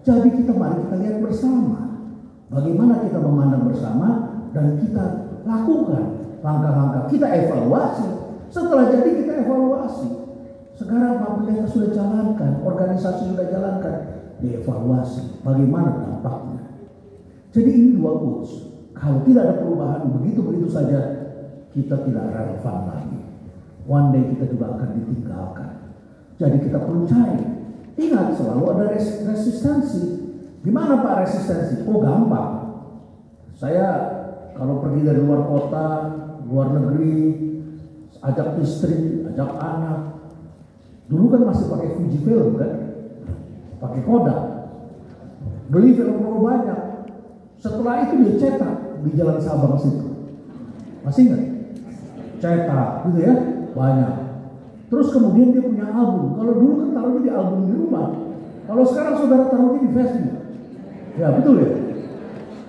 Jadi mari kita lihat bersama bagaimana kita memandang bersama dan kita lakukan langkah-langkah. Kita evaluasi. Setelah jadi kita evaluasi. Sekarang Pak Pendeta sudah jalankan, organisasi sudah jalankan, dievaluasi bagaimana dampaknya. Jadi ini dua quotes. Kalau tidak ada perubahan begitu-begitu saja, kita tidak relevan lagi. One day kita juga akan ditinggalkan. Jadi kita perlu cari. Ingat, selalu ada resistensi. Gimana Pak resistensi? Oh gampang. Saya kalau pergi dari luar kota, luar negeri, ajak istri, ajak anak. Dulu kan masih pakai Fuji film kan? Pakai Kodak. Beli film banyak. Setelah itu dia cetak di Jalan Sabang situ. Masih ingat? Cetak gitu ya, banyak. Terus kemudian dia punya album. Kalau dulu kan taruhnya di album di rumah. Kalau sekarang saudara taruhnya di Facebook. Ya betul ya.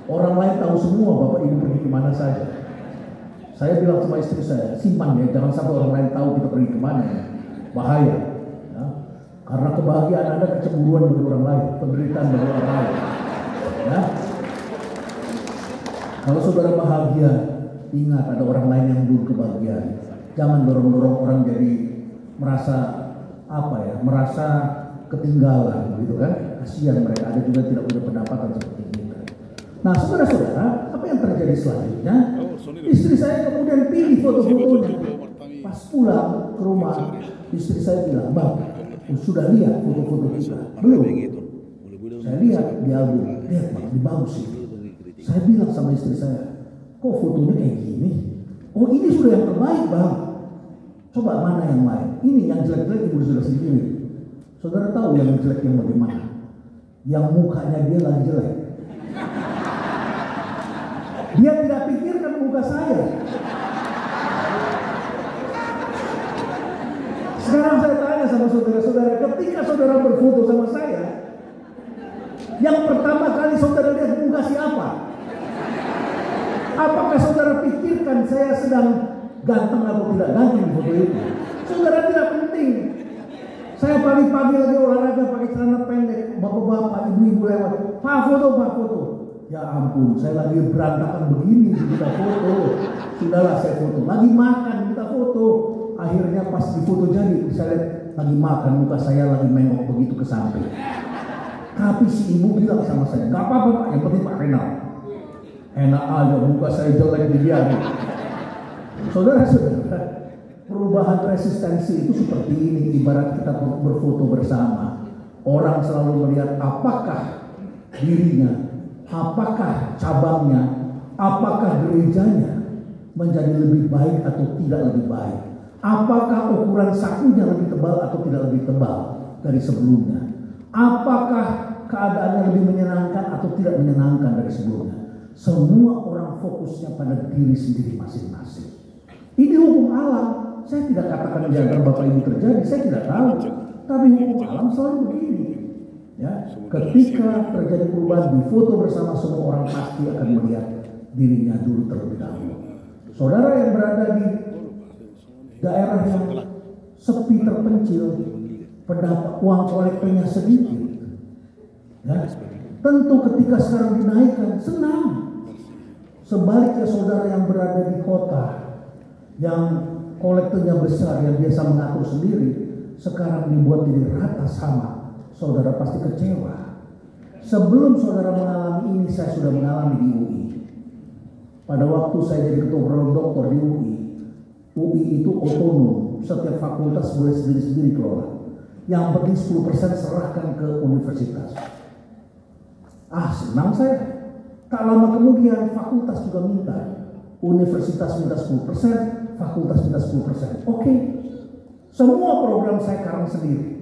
Orang lain tahu semua Bapak Ibu pergi kemana saja. Saya bilang sama istri saya, simpan ya, jangan sampai orang lain tahu kita pergi kemana ya. Bahaya. Ya. Karena kebahagiaan Anda kecemburuan bagi orang lain, penderitaan bagi orang lain. Ya. Kalau saudara bahagia, ingat ada orang lain yang dulu kebahagiaan. Jangan dorong-dorong orang jadi merasa merasa ketinggalan gitu kan. Kasihan mereka, ada juga tidak punya pendapatan seperti itu. Nah saudara-saudara, apa yang terjadi selanjutnya? Istri saya kemudian pilih foto-fotonya. Pas pulang ke rumah, istri saya bilang, Bang, sudah lihat foto-foto kita? Belum. Saya lihat di album, lihat Bang, ini bagus sih. Saya bilang sama istri saya, kok fotonya kayak gini? Oh ini sudah yang terbaik Bang. Coba mana yang lain? Ini yang jelek-jelek ibu sudah sendiri. Saudara tahu yang jelek yang bagaimana? Yang mukanya dia lagi jelek. Dia tidak pikirkan muka saya. Sekarang saya tanya sama saudara-saudara, ketika saudara berfoto sama saya, yang pertama kali saudara lihat muka siapa? Apakah saudara pikir pikirkan saya sedang ganteng atau tidak ganteng di foto itu. Saudara, tidak penting. Saya pagi-pagi lagi olahraga pakai celana pendek, bapak-bapak, ibu-ibu lewat, Pak foto. Ya ampun, saya lagi berantakan begini kita foto. Sudahlah saya foto. Lagi makan kita foto. Akhirnya pas di foto jadi, saya lihat lagi makan, muka saya lagi mengok begitu ke samping. Tapi si ibu bilang sama saya, nggak apa-apa Pak, yang penting Pak Renal. Enak aja muka saya jelek dibiarin. Saudara-saudara, perubahan resistensi itu seperti ini, ibarat kita berfoto bersama. Orang selalu melihat apakah dirinya, apakah cabangnya, apakah gerejanya menjadi lebih baik atau tidak lebih baik. Apakah ukuran sakunya lebih tebal atau tidak lebih tebal dari sebelumnya. Apakah keadaannya lebih menyenangkan atau tidak menyenangkan dari sebelumnya. Semua orang fokusnya pada diri sendiri masing-masing. Ini hukum alam. Saya tidak katakan di antara Bapak Ibu terjadi, saya tidak tahu. Tapi hukum alam selalu begini. Ya, ketika terjadi perubahan di foto bersama, semua orang pasti akan melihat dirinya dulu terlebih dahulu. Saudara yang berada di daerah yang sepi terpencil, pendapat uang kolektornya sedikit. Ya, tentu ketika sekarang dinaikkan senang. Sebaliknya saudara yang berada di kota yang kolektornya besar, yang biasa mengatur sendiri, sekarang dibuat jadi rata sama, saudara pasti kecewa. Sebelum saudara mengalami ini, saya sudah mengalami di UI. Pada waktu saya jadi ketua program doktor di UI itu otonom, setiap fakultas boleh sendiri-sendiri kelola. Yang penting 10% serahkan ke universitas. Senang saya. Tak lama kemudian fakultas juga minta. Universitas minta 10%, fakultas minta 10%. Oke. Semua program saya karang sendiri.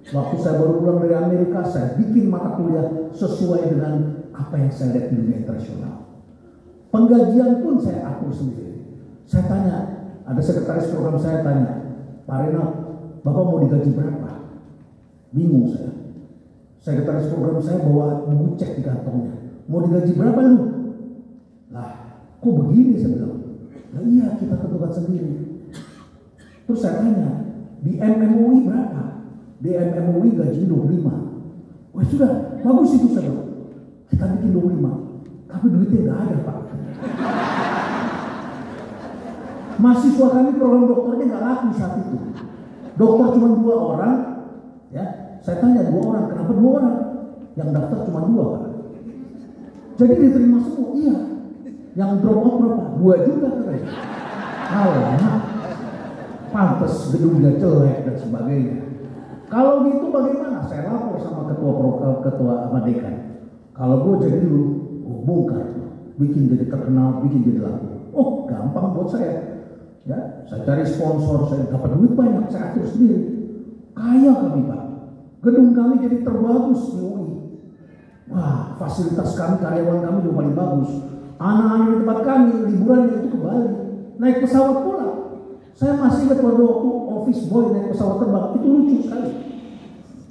Waktu saya baru pulang dari Amerika, saya bikin mata kuliah sesuai dengan apa yang saya lihat di dunia internasional. Penggajian pun saya atur sendiri. Saya tanya, ada sekretaris program saya tanya, Pak Renal, Bapak mau digaji berapa? Bingung saya. Sekretaris program saya bawa buku cek di kantongnya. Mau digaji berapa lu? Lah, kok begini saya bilang. Nah iya, kita tentukan sendiri. Terus saya tanya, di MMUI berapa? Di MMUI gaji 25. Wah sudah, bagus itu saya bilang. Kita bikin 25. Tapi duitnya nggak ada Pak. Mahasiswa kami program dokternya nggak laku saat itu. Dokter cuma 2 orang. Ya, saya tanya 2 orang, kenapa 2 orang? Yang daftar cuma 2 Pak. Jadi diterima semua, iya. Yang drop out berapa? 2 juta katanya. Alamak, pantes gedungnya jelek dan sebagainya. Kalau gitu bagaimana? Saya lapor sama ketua Dekan. Kalau gue jadi dulu, gue bongkar, bikin jadi terkenal, bikin jadi laku. Oh, gampang buat saya. Ya, saya cari sponsor, saya dapat duit banyak, saya atur sendiri. Kaya kami Pak. Gedung kami jadi terbagus di UI. Wah, fasilitas kami, karyawan kami juga paling bagus. Anak-anak di tempat kami liburan itu ke Bali, naik pesawat pulang. Saya masih ingat pada waktu office boy naik pesawat terbang, itu lucu sekali.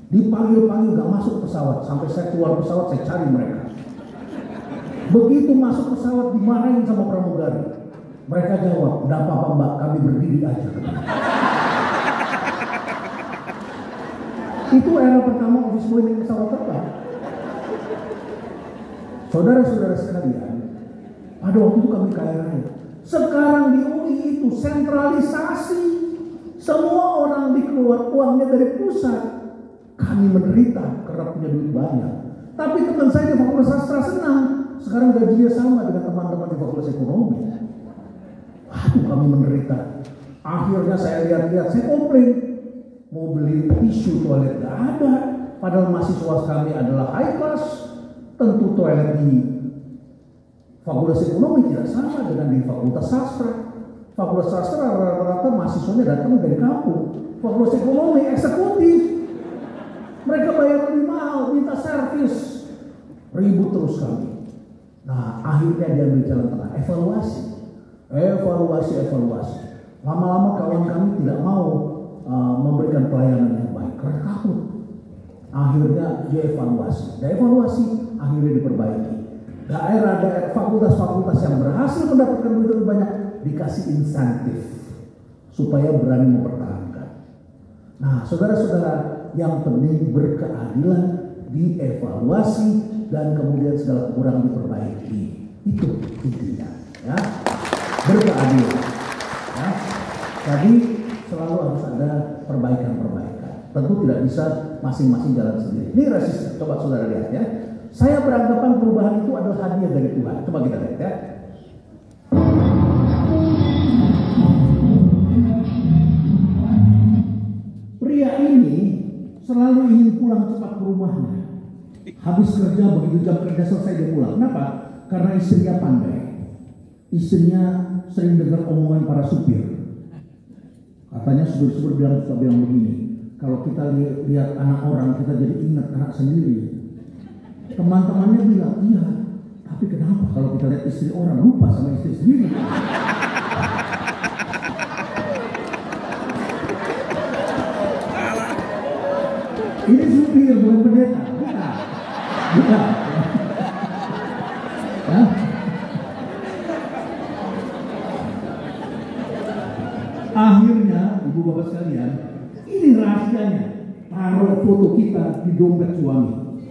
Dipanggil-panggil gak masuk pesawat, sampai saya keluar pesawat saya cari mereka. Begitu masuk pesawat dimarahin sama pramugari. Mereka jawab, "Enggak apa-apa Mbak, kami berdiri aja." Itu era pertama office boy naik pesawat terbang. Saudara-saudara sekalian, pada waktu itu kami kaya raya. Sekarang di UI itu sentralisasi. Semua orang dikeluar uangnya dari pusat. Kami menderita karena punya duit banyak. Tapi teman saya di Fakultas Sastra senang. Sekarang gajinya sama dengan teman-teman di Fakultas Ekonomi. Waduh, kami menderita. Akhirnya saya lihat-lihat, saya komplain. Mau beli tisu toilet gak ada. Padahal mahasiswa kami adalah high class. Tentu toilet di Fakultas Ekonomi tidak sama dengan di Fakultas Sastra. Fakultas Sastra rata-rata mahasiswanya datang dari kampung. Fakultas Ekonomi eksekutif. Mereka bayar lebih mahal, minta servis. Ribut terus kami. Nah, akhirnya diambil jalan tengah, evaluasi. Lama-lama kawan kami tidak mau memberikan pelayanan yang baik karena takut. Akhirnya dievaluasi, akhirnya diperbaiki. daerah-daerah fakultas-fakultas yang berhasil mendapatkan duit lebih banyak dikasih insentif supaya berani mempertahankan. Nah, saudara-saudara, yang penting berkeadilan, dievaluasi, dan kemudian segala kekurangan diperbaiki. Itu intinya, ya. Berkeadilan. Ya. Jadi selalu harus ada perbaikan-perbaikan. Tentu tidak bisa masing-masing jalan sendiri. Ini resisten. Coba saudara lihat ya. Saya beranggapan perubahan itu adalah hadiah dari Tuhan. Coba kita lihat ya. Pria ini selalu ingin pulang cepat ke rumahnya. Habis kerja, begitu jam kerja selesai dia pulang. Kenapa? Karena istrinya pandai. Istrinya sering dengar omongan para supir. Katanya supir-supir suka bilang begini, kalau kita lihat anak orang, kita jadi ingat anak sendiri. Teman-temannya bilang, iya, tapi kenapa kalau kita lihat istri orang lupa sama istri sendiri? Ini supir, bukan pendeta. Bukan. Ya. Akhirnya, ibu bapak sekalian, ini rahasianya. Taruh foto kita di dompet suami.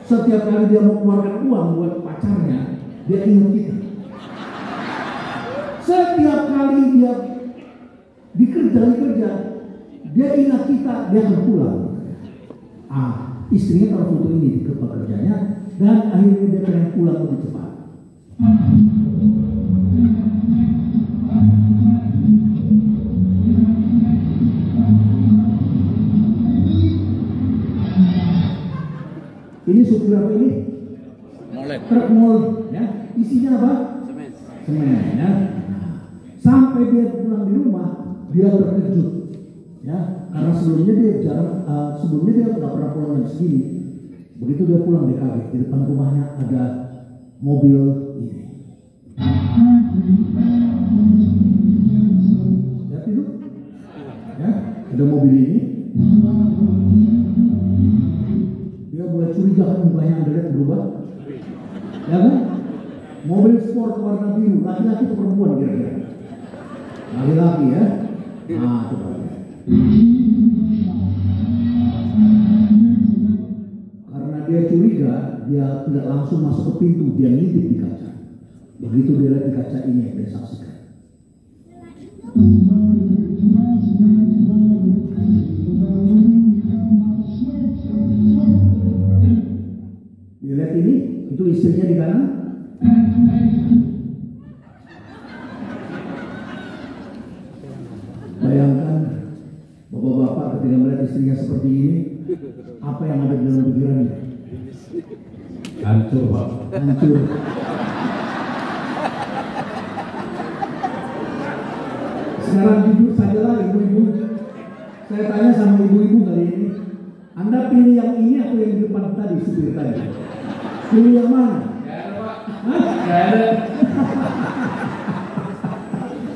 Setiap kali dia mau keluarkan uang buat pacarnya, dia ingat kita. Setiap kali dia dikerja, dia ingat kita, dia akan pulang. Istrinya taruh foto ini di tempat kerjanya, dan akhirnya dia pengen pulang lebih cepat. Ini supir apa ini? Truk molen, ya. Isinya apa? Semen, ya. Sampai dia pulang di rumah, dia terkejut, ya. Karena sebelumnya dia nggak pernah pulang jam segini. Begitu dia pulang dia kaget, di depan rumahnya ada mobil ini. Lihat itu, ya. Ada mobil ini. Dia mulai curiga kan mukanya Anda lihat berubah, ya kan? Mobil sport warna biru, laki-laki atau perempuan kira-kira? Laki-laki ya. Coba lihat. Karena dia curiga, dia tidak langsung masuk ke pintu, dia ngintip di kaca. Begitu dia lihat di kaca ini yang dia saksikan. Lihat ini, itu istrinya di kanan. Bayangkan bapak-bapak ketika melihat istrinya seperti ini, apa yang ada di dalam pikirannya? Hancur, Pak. Hancur. Sekarang jujur saja lah ibu-ibu. Saya tanya sama ibu-ibu kali ini, Anda pilih yang ini atau yang di depan tadi, supir tadi? Pilih yang mana? Gak ada.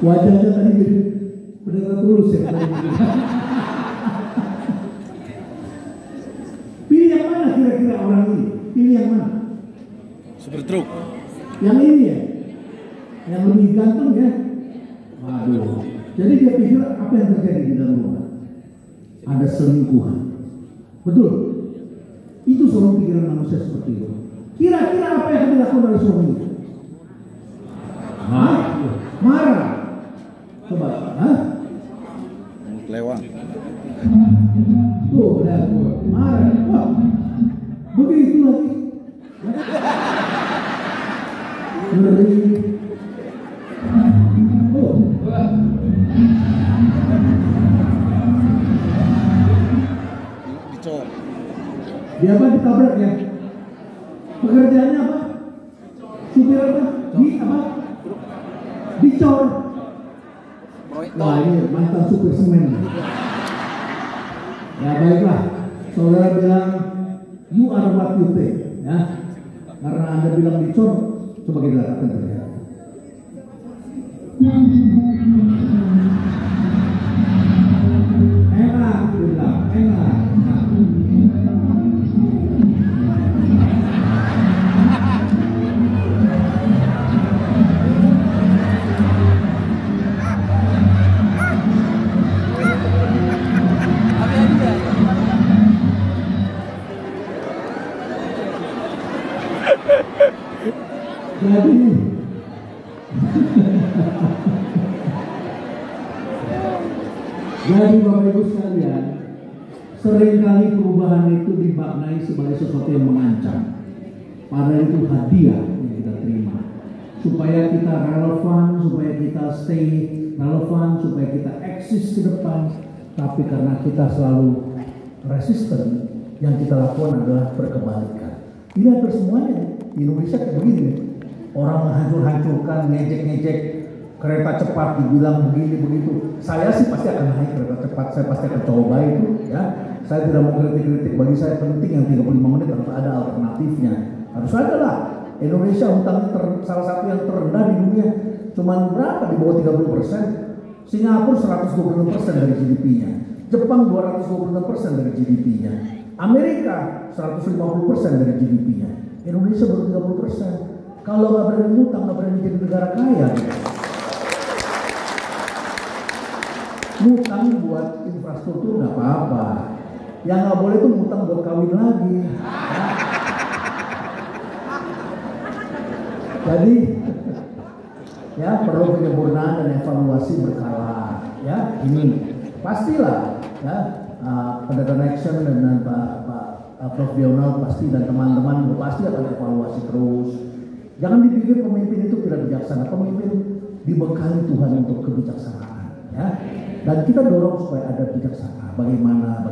Wajahnya tadi jadi benar-benar tulus ya. Pilih yang mana kira-kira orang ini? Pilih yang mana? Super truk. Yang ini ya? Yang lebih ganteng ya? Waduh. Jadi dia pikir apa yang terjadi di dalam rumah? Ada selingkuhan. Betul? Itu selalu pikiran manusia seperti itu. Kira-kira apa yang dilakukan oleh suaminya? Marah. Coba, Lewang. Tuh, marah. Wah, begitu lagi. Ngeri. Dicor. Dia apa ditabrak ya? Pekerjaannya apa? Supir apa? Dicor. Wah, ini mantan supir semen. Ya baiklah, saudara bilang you are what you think, ya. Karena Anda bilang dicor, coba kita katakan terlihat. Enak, bilang enak. Jadi Bapak Ibu sekalian, seringkali perubahan itu dimaknai sebagai sesuatu yang mengancam. Padahal itu hadiah yang kita terima, supaya kita relevan, supaya kita stay relevan, supaya kita eksis ke depan. Tapi karena kita selalu resisten, yang kita lakukan adalah berkebalikan. Ini hampir semuanya di Indonesia kayak begini. Orang menghancur-hancurkan, ngejek-ngejek kereta cepat, dibilang begini begitu. Saya sih pasti akan naik kereta cepat, saya pasti akan coba itu, ya. Saya tidak mau kritik-kritik, bagi saya penting yang 35 menit harus ada alternatifnya. Harus ada lah. Indonesia hutangnya salah satu yang terendah di dunia, cuman berapa, di bawah 30%. Singapura 126% dari GDP-nya, Jepang 226% dari GDP-nya, Amerika 150% dari GDP-nya, Indonesia baru 30%. Kalau nggak berani ngutang, nggak berani jadi negara kaya. Ngutang buat infrastruktur nggak apa-apa, yang nggak boleh tuh ngutang buat kawin lagi. Jadi ya perlu penyempurnaan dan evaluasi berkala. Ya ini pastilah ya Pendekatan Action dan Pak Prof. Dionald pasti dan teman-teman pasti akan evaluasi terus. Jangan dipikir pemimpin itu tidak bijaksana. Pemimpin dibekali Tuhan untuk kebijaksanaan. Ya. Dan kita dorong supaya ada bijaksana. Bagaimana,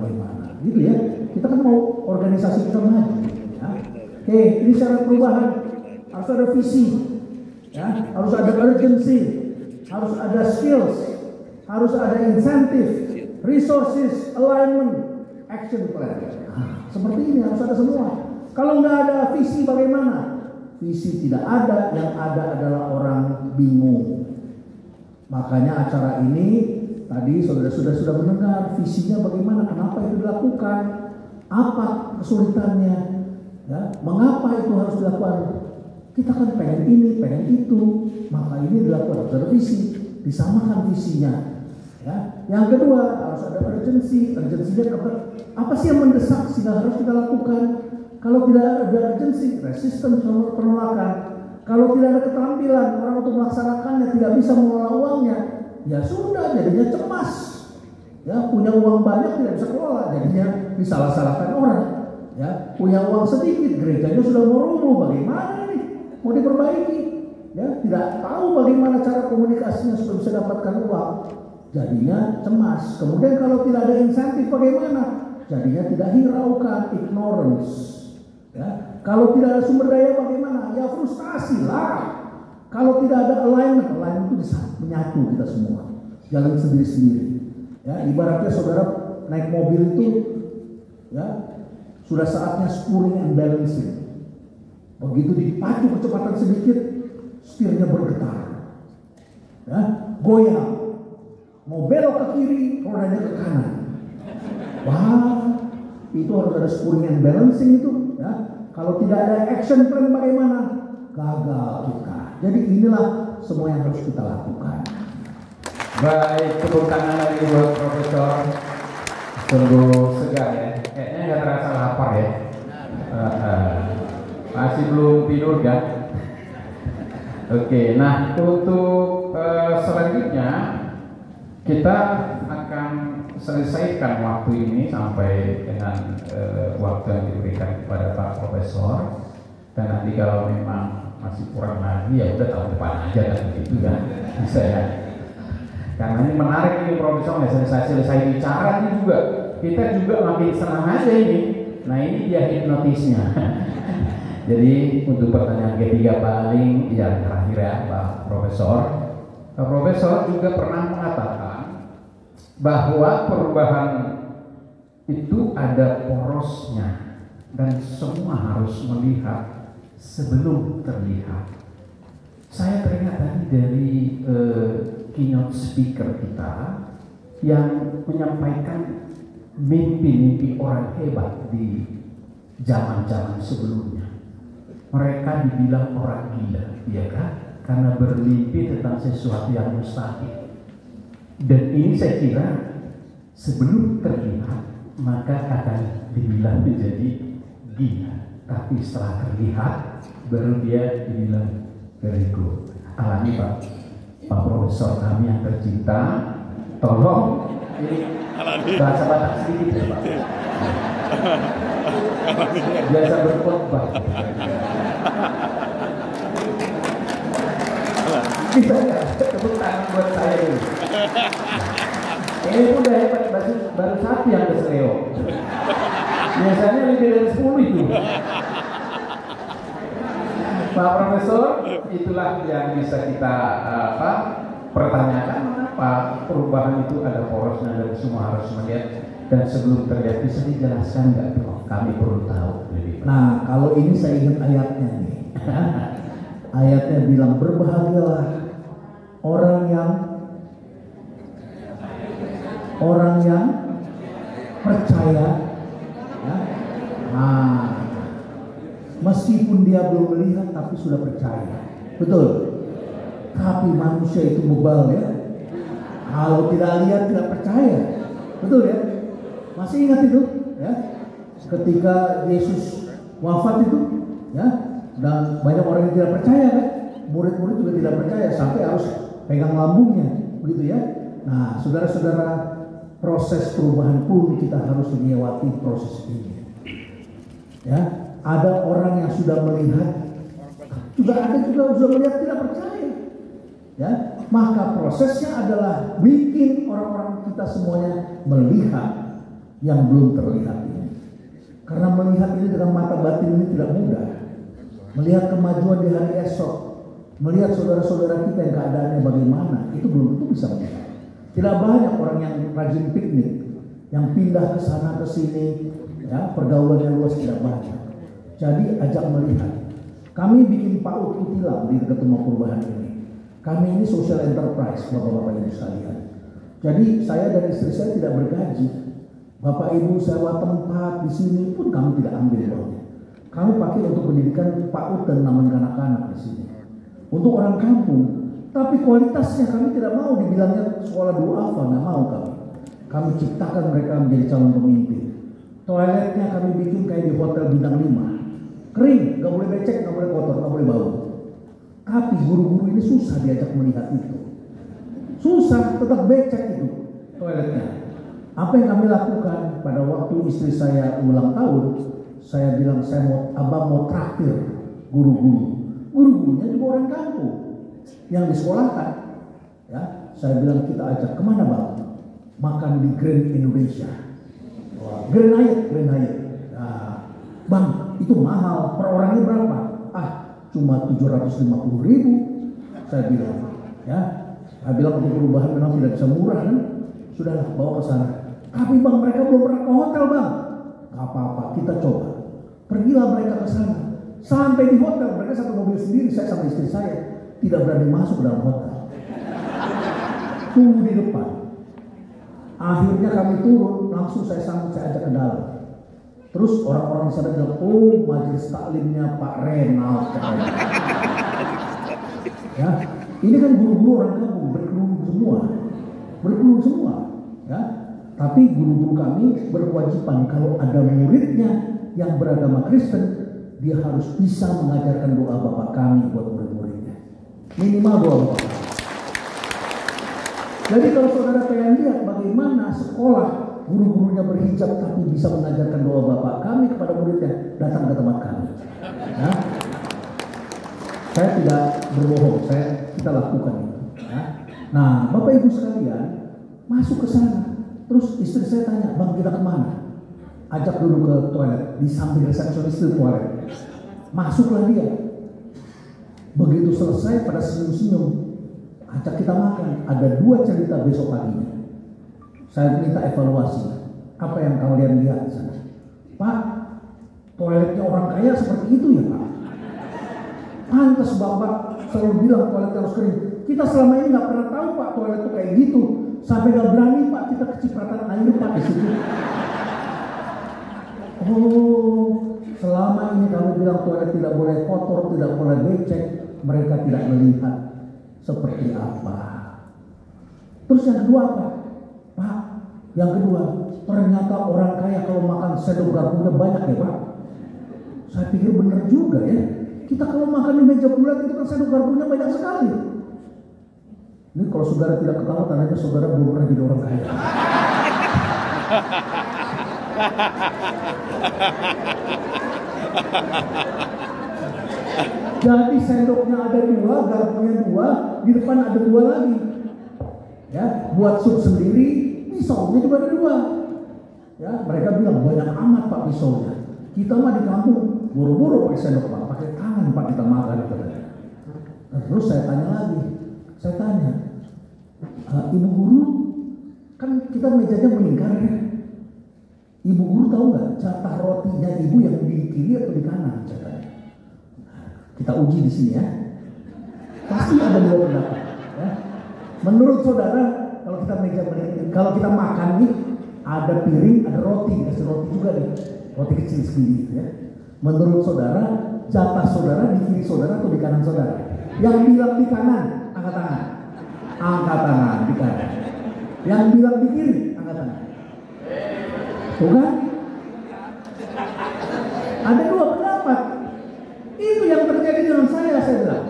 gitu ya. Kita kan mau organisasi kita maju. Ya. Oke, ini syarat perubahan. Harus ada visi, ya. Harus ada urgency, harus ada skills, harus ada insentif, resources, alignment, action plan. Nah, seperti ini harus ada semua. Kalau nggak ada visi bagaimana? Visi tidak ada, yang ada adalah orang bingung. Makanya acara ini tadi sudah mendengar visinya bagaimana, kenapa itu dilakukan, apa kesulitannya, ya, mengapa itu harus dilakukan. Kita kan pengen ini, pengen itu, maka ini dilakukan, harus ada visi, disamakan visinya. Ya. Yang kedua harus ada urgency, urgensinya apa sih yang mendesak sehingga harus kita lakukan. Kalau tidak ada urgency, resisten penolakan. Kalau tidak ada keterampilan orang untuk melaksanakannya, tidak bisa mengelola uangnya, ya sudah, jadinya cemas. Ya, punya uang banyak tidak bisa kelola, jadinya disalah-salahkan orang. Ya, punya uang sedikit, gerejanya sudah mau rubuh, bagaimana nih? Mau diperbaiki? Ya, tidak tahu bagaimana cara komunikasinya supaya bisa dapatkan uang. Jadinya cemas. Kemudian kalau tidak ada insentif bagaimana? Jadinya tidak hiraukan, ignorance. Ya, kalau tidak ada sumber daya bagaimana? Ya frustasi lah. Kalau tidak ada alignment itu bisa menyatu kita semua. Jalan sendiri-sendiri. Ya, ibaratnya saudara naik mobil itu, ya sudah saatnya spurring and balancing. Begitu dipacu kecepatan sedikit, setirnya bergetar. Ya, goyang. Mau belok ke kiri, rodanya ke kanan. Wah, itu harus ada spurring and balancing itu. Ya, kalau tidak ada action plan bagaimana? Gagal kita. Jadi inilah semua yang harus kita lakukan. Baik, tepuk tangan lagi buat Profesor. Sungguh segar ya. Kayaknya nggak terasa lapar ya. Masih belum tidur kan? Oke, nah untuk selanjutnya kita akan selesaikan waktu ini sampai dengan waktu yang diberikan kepada Pak Profesor. Dan nanti kalau memang masih kurang lagi ya udah tahun depan aja kan begitu kan, bisa ya. Karena ini menarik ini Profesor, nggak selesai bicara ini juga kita juga makin senang aja ini. Nah ini dia hipnotisnya. Jadi untuk pertanyaan ketiga paling yang terakhir ya Pak Profesor. Pak Profesor juga pernah mengatakan bahwa perubahan itu ada porosnya dan semua harus melihat sebelum terlihat. Saya teringat tadi dari keynote speaker kita yang menyampaikan mimpi-mimpi orang hebat di zaman-zaman sebelumnya. Mereka dibilang orang gila, ya kan? Karena bermimpi tentang sesuatu yang mustahil. Dan ini saya kira sebelum terlihat maka akan dibilang menjadi gila. Tapi setelah terlihat, baru dia dibilang very good. Alami Pak Profesor kami yang tercinta, tolong ini bahasa Batak sedikit ya Pak. Biasa berkhotbah. Bisa nggak tepuk tangan buat saya dulu? Ini udah hebat, baru satu yang keseleo. Biasanya lebih dari 10 itu. Pak Profesor, itulah yang bisa kita pertanyakan, mengapa perubahan itu ada porosnya dan semua harus melihat. Dan sebelum terlihat bisa dijelaskan nggak Prof? Kami perlu tahu lebih. Nah, kalau ini saya ingat ayatnya nih. Ayatnya bilang berbahagialah orang yang percaya, ya. Nah, meskipun dia belum melihat tapi sudah percaya, betul. Tapi manusia itu bebal ya. Kalau tidak lihat tidak percaya, betul ya. Masih ingat itu, ya? Ketika Yesus wafat itu, ya, dan banyak orang yang tidak percaya kan, murid-murid juga tidak percaya sampai harus pegang lambungnya, begitu ya. Nah, saudara-saudara, proses perubahan pun kita harus melewati proses ini. Ya, ada orang yang sudah melihat, juga ada juga sudah melihat tidak percaya. Ya, maka prosesnya adalah bikin orang-orang kita semuanya melihat yang belum terlihat ini. Karena melihat ini dengan mata batin ini tidak mudah. Melihat kemajuan di hari esok, melihat saudara-saudara kita yang keadaannya bagaimana, itu belum tentu bisa melihat. Tidak banyak orang yang rajin piknik, yang pindah ke sana ke sini, ya, pergaulan yang luas tidak banyak. Jadi ajak melihat. Kami bikin PAUD Kutilang di dekat rumah perubahan ini. Kami ini social enterprise, bapak-bapak ibu sekalian. Jadi saya dan istri saya tidak bergaji. Bapak ibu sewa tempat di sini pun kami tidak ambil uangnya. Kami pakai untuk pendidikan PAUD dan naman kanak-kanak di sini. Untuk orang kampung, tapi kualitasnya kami tidak mau dibilangnya sekolah duafa, nggak mau kami. Kami ciptakan mereka menjadi calon pemimpin. Toiletnya kami bikin kayak di hotel bintang 5. Kering, nggak boleh becek, nggak boleh kotor, nggak boleh bau. Tapi guru-guru ini susah diajak melihat itu. Susah, tetap becek itu toiletnya. Apa yang kami lakukan pada waktu istri saya ulang tahun, saya bilang abang mau traktir guru-guru. Guru-gurunya juga orang kampung yang disekolahkan. Ya, saya bilang kita ajak kemana bang? Makan di Grand Indonesia. Grand Hyatt. Nah, bang itu mahal, per orangnya berapa? Cuma 750.000. Saya bilang, ya, saya bilang untuk perubahan memang tidak bisa murah kan? Sudahlah bawa ke sana. Tapi bang mereka belum pernah ke hotel bang. Gak apa-apa, kita coba. Pergilah mereka ke sana. Sampai di hotel mereka satu mobil sendiri, saya sama istri saya tidak berani masuk dalam hotel. Tunggu di depan. Akhirnya kami turun, langsung saya ajak ke dalam. Terus orang-orang di sana bilang, oh majelis taklimnya Pak Renald. Ya, ini kan guru-guru orang kampung berkerudung semua. Ya, tapi guru-guru kami berkewajiban kalau ada muridnya yang beragama Kristen, dia harus bisa mengajarkan doa Bapa kami buat murid-muridnya. Minimal doa Bapa. Jadi kalau saudara pengen lihat bagaimana sekolah guru-gurunya berhijab tapi bisa mengajarkan doa Bapa kami kepada muridnya, datang ke tempat kami. Ya. Saya tidak berbohong, kita lakukan itu. Ya. Nah, Bapak Ibu sekalian, masuk ke sana. Terus istri saya tanya, bang kita kemana? Ajak dulu ke toilet, di samping resepsionis itu toilet. Masuklah dia. Begitu selesai pada senyum-senyum, ajak kita makan. Ada 2 cerita besok paginya. Saya minta evaluasi. Apa yang kalian lihat di sana? Pak, toiletnya orang kaya seperti itu ya Pak? Pantas Bapak selalu bilang toiletnya harus kering. Kita selama ini nggak pernah tahu Pak toilet itu kayak gitu. Sampai nggak berani Pak kita kecipratan air Pak di situ. Oh, selama ini kami bilang toilet tidak boleh kotor, tidak boleh becek. Mereka tidak melihat seperti apa. Terus yang kedua apa? Pak, yang kedua ternyata orang kaya kalau makan sendok garpunya banyak ya Pak. Saya Saya pikir benar juga ya. Kita kalau makan di meja bulat itu kan sendok garpunya banyak sekali. Ini kalau saudara tidak ketawa, tandanya saudara belum pernah jadi orang kaya. Jadi sendoknya ada dua, garpunya dua, di depan ada dua lagi. Ya, buat sup sendiri, pisaunya juga ada dua. Ya, mereka bilang banyak amat Pak pisaunya. Kita mah di kampung buru-buru pakai sendok Pak, pakai tangan Pak kita makan. Terus saya tanya lagi, Ibu guru, kan kita mejanya melingkar ya. Ibu guru tahu nggak jatah rotinya ibu yang di kiri atau di kanan? Kita uji di sini ya. Pasti ada dua pendapat. Ya. Menurut saudara, kalau kita meja melingkar, kalau kita makan nih, ada piring, ada roti, dikasih roti juga nih, roti kecil segini ya. Menurut saudara, jatah saudara di kiri saudara atau di kanan saudara? Yang bilang di kanan, angkat tangan. Angkat tangan di kanan. Yang bilang di kiri, angkat tangan. Tuh kan? Ada dua pendapat. Itu yang terjadi dengan saya bilang.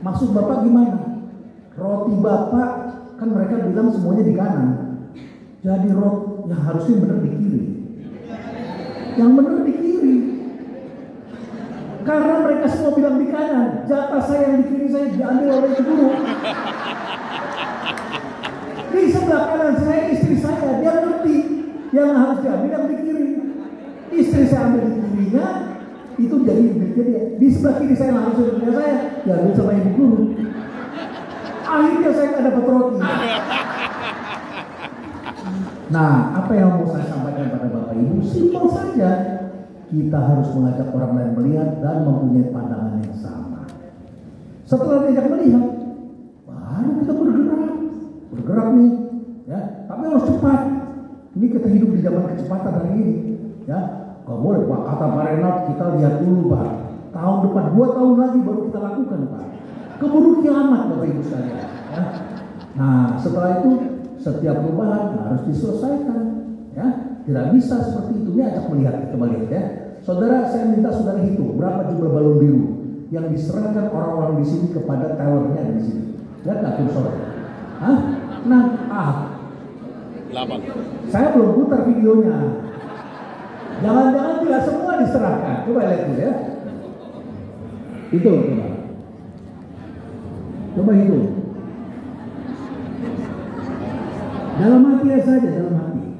Maksud Bapak gimana? Roti Bapak, kan mereka bilang semuanya di kanan. Jadi roti yang harusnya benar di kiri. Yang benar di kiri. Karena mereka semua bilang di kanan, jatah saya yang di kiri saya diambil oleh ibu guru. Di sebelah kanan saya istri saya, dia ngerti yang harus diambil yang di kiri. Istri saya ambil di kirinya, itu jadi dia. Di sebelah kiri saya langsung punya saya, diambil sama ibu guru. Akhirnya saya nggak dapat roti. Nah, apa yang mau saya sampaikan pada Bapak Ibu? Simpel saja. Kita harus mengajak orang lain melihat dan mempunyai pandangan yang sama. Setelah diajak melihat, baru kita bergerak nih, ya. Tapi harus cepat. Ini kita hidup di zaman kecepatan hari ini, ya. Gak boleh Pak, kata Pak Renat, kita lihat dulu Pak. Tahun depan, 2 tahun lagi baru kita lakukan Pak. Keburu kiamat Bapak Ibu sekalian. Ya. Nah, setelah itu setiap perubahan harus diselesaikan, ya. Tidak bisa seperti itu. Ini ajak melihat, kita lihat ya. Saudara, saya minta saudara hitung berapa jumlah balon biru yang diserahkan orang-orang di sini kepada tellernya di sini. Lihat nggak tuh saudara? Hah? Nah, 8. Saya belum putar videonya. Jangan-jangan tidak semua diserahkan. Coba lihat dulu ya. Itu coba. Coba hitung. Dalam hati saja, dalam hati.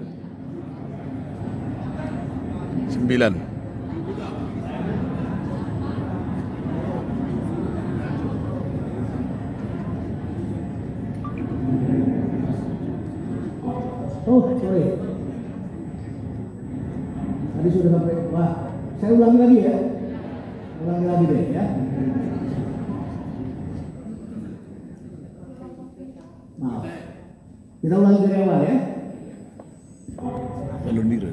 9. Oh, sorry. Tadi sudah sampai. Wah, saya ulangi lagi ya. Ulangi lagi deh ya. Maaf. Kita ulangi dari awal ya. Balon biru.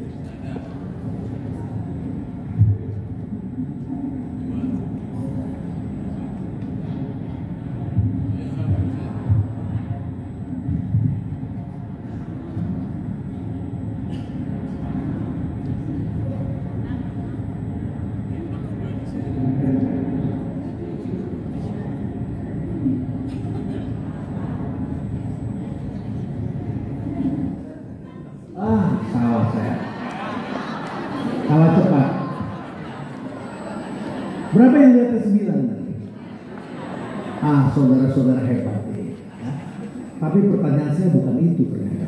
Salah saya. Salah cepat. Berapa yang di atas 9? Saudara-saudara hebat. Ya. Tapi pertanyaan saya bukan itu ternyata.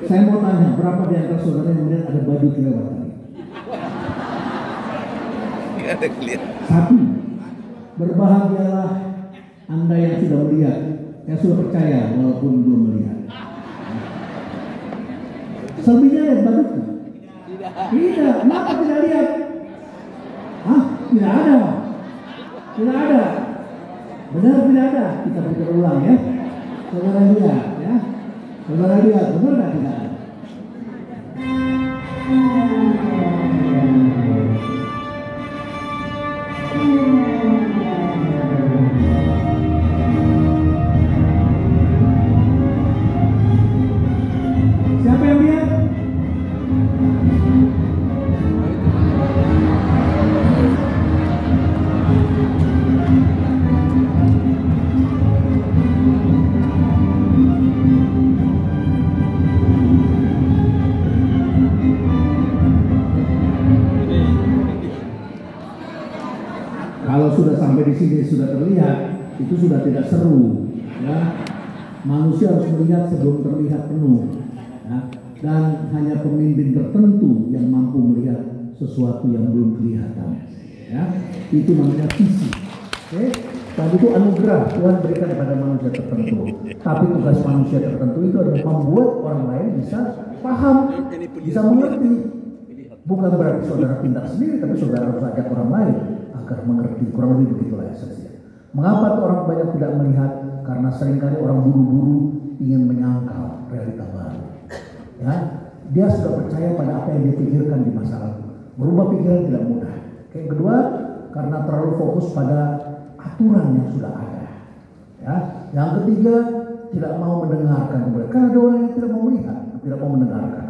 Saya mau tanya, berapa di antara saudara yang melihat ada baju kelewatan? 1. Berbahagialah Anda yang sudah melihat, yang sudah percaya walaupun belum melihat. Selebihnya lihat badutnya? Tidak. Kenapa tidak lihat? Tidak ada. Tidak ada. Benar tidak ada. Kita putar ulang ya. Saudara lihat ya. Saudara lihat. Benar tidak ada? Siapa yang lihat? sampai di sini sudah terlihat, itu sudah tidak seru. Ya. Manusia harus melihat sebelum terlihat penuh. Ya. Dan hanya pemimpin tertentu yang mampu melihat sesuatu yang belum kelihatan. Ya. Itu namanya visi. Oke? Dan itu anugerah Tuhan berikan kepada manusia tertentu. Tapi tugas manusia tertentu itu adalah membuat orang lain bisa paham, bisa mengerti. Bukan berarti saudara pintar sendiri, tapi saudara harus ajak orang lain agar mengerti. Kurang lebih begitulah esensinya. Mengapa orang banyak tidak melihat? Karena seringkali orang buru-buru ingin menyangkal realita baru. Ya, dia sudah percaya pada apa yang dia pikirkan di masa lalu. Merubah pikiran tidak mudah. Yang kedua, karena terlalu fokus pada aturan yang sudah ada. Ya, yang ketiga, tidak mau mendengarkan kemudian. Karena ada orang yang tidak mau melihat, tidak mau mendengarkan.